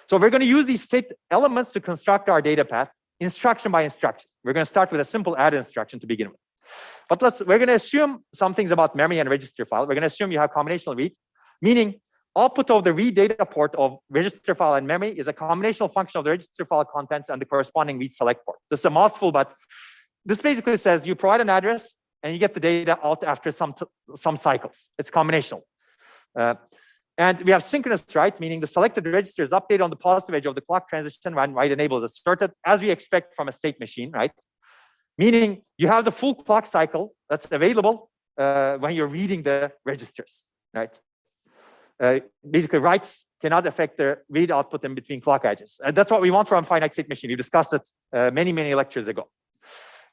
So we're going to use these state elements to construct our data path instruction by instruction. We're going to start with a simple add instruction to begin with. But we're going to assume some things about memory and register file. We're going to assume you have combinational read, meaning output of the read data port of register file and memory is a combinational function of the register file contents and the corresponding read select port. This is a mouthful, but this basically says you provide an address and you get the data out after some cycles. It's combinational. And we have synchronous write, meaning the selected register is updated on the positive edge of the clock transition when write enable is asserted, as we expect from a state machine, right? Meaning you have the full clock cycle that's available when you're reading the registers, right? Basically, writes cannot affect the read output in between clock edges. And that's what we want from a finite state machine. We discussed it many lectures ago.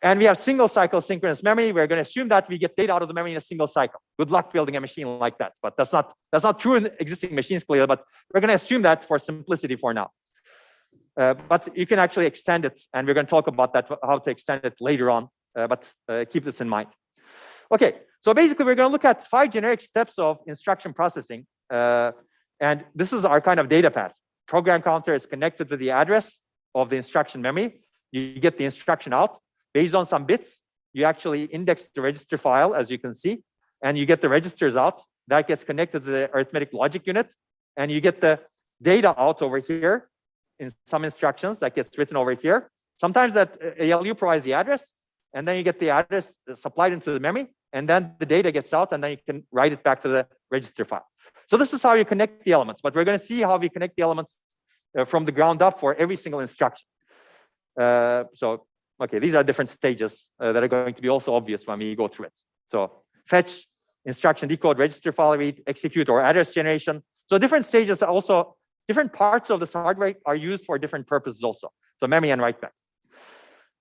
And we have single cycle synchronous memory. We're going to assume that we get data out of the memory in a single cycle. Good luck building a machine like that. But that's not true in existing machines, clearly. But we're going to assume that for simplicity for now. But you can actually extend it, and we're going to talk about that, how to extend it later on. But keep this in mind. Okay, so basically we're going to look at 5 generic steps of instruction processing. And this is our kind of data path. Program counter is connected to the address of the instruction memory. You get the instruction out. Based on some bits, you actually index the register file, as you can see, and you get the registers out. That gets connected to the arithmetic logic unit, and you get the data out over here in some instructions that gets written over here. Sometimes that ALU provides the address, and then you get the address supplied into the memory, and then the data gets out, and then you can write it back to the register file. So this is how you connect the elements, but we're going to see how we connect the elements from the ground up for every single instruction. Okay, these are different stages that are going to be also obvious when we go through it. So fetch, instruction, decode, register, file read, execute, or address generation. So different stages are also, different parts of this hardware are used for different purposes also. So memory and write back.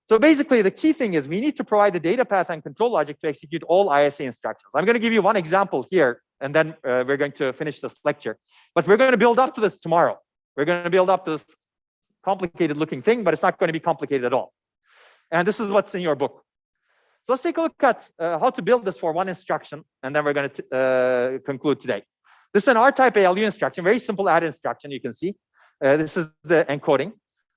So basically the key thing is we need to provide the data path and control logic to execute all ISA instructions. I'm going to give you one example here, and then we're going to finish this lecture. But we're going to build up to this tomorrow. We're going to build up to this complicated looking thing, but it's not going to be complicated at all. And this is what's in your book. So let's take a look at how to build this for one instruction, and then we're going to conclude today. This is an R-type ALU instruction, very simple add instruction, you can see. This is the encoding.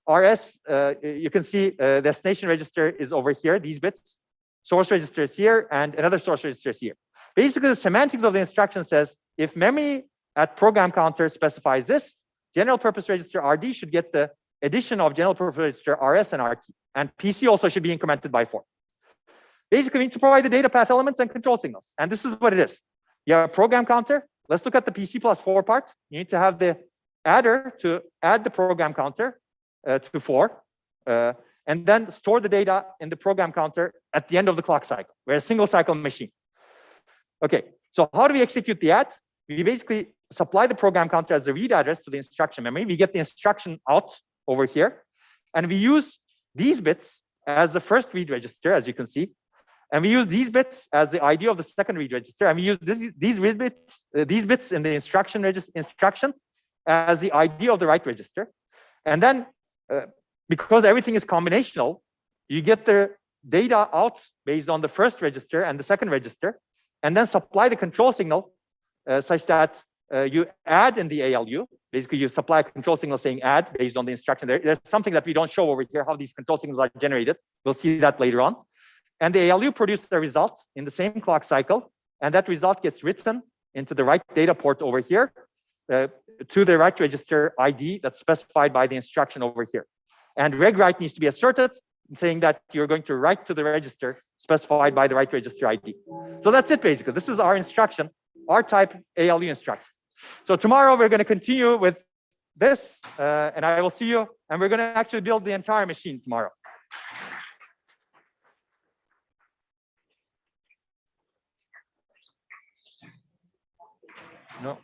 RS, you can see the destination register is over here, these bits. Source register is here, and another source register is here. Basically, the semantics of the instruction says, if memory at program counter specifies this, general purpose register RD should get the addition of general purpose register RS and RT. And PC also should be incremented by 4. Basically, we need to provide the data path elements and control signals. And this is what it is. You have a program counter. Let's look at the PC plus 4 part. You need to have the adder to add the program counter to 4. And then store the data in the program counter at the end of the clock cycle. We're a single cycle machine. Okay, so how do we execute the add? We basically supply the program counter as the read address to the instruction memory. We get the instruction out over here. And we use these bits as the first read register, as you can see. And we use these bits as the ID of the second read register. And we use these bits in the instruction as the ID of the write register. And then, because everything is combinational, you get the data out based on the first register and the second register, and then supply the control signal such that you add in the ALU. Basically, you supply a control signal saying add based on the instruction. There's something that we don't show over here, how these control signals are generated. We'll see that later on. And the ALU produces a result in the same clock cycle, and that result gets written into the write data port over here to the write register ID that's specified by the instruction over here. And reg write needs to be asserted, saying that you're going to write to the register specified by the write register ID. So that's it, basically. This is our instruction, R-type ALU instruction. So tomorrow we're going to continue with this, and I will see you, and we're going to actually build the entire machine tomorrow. No.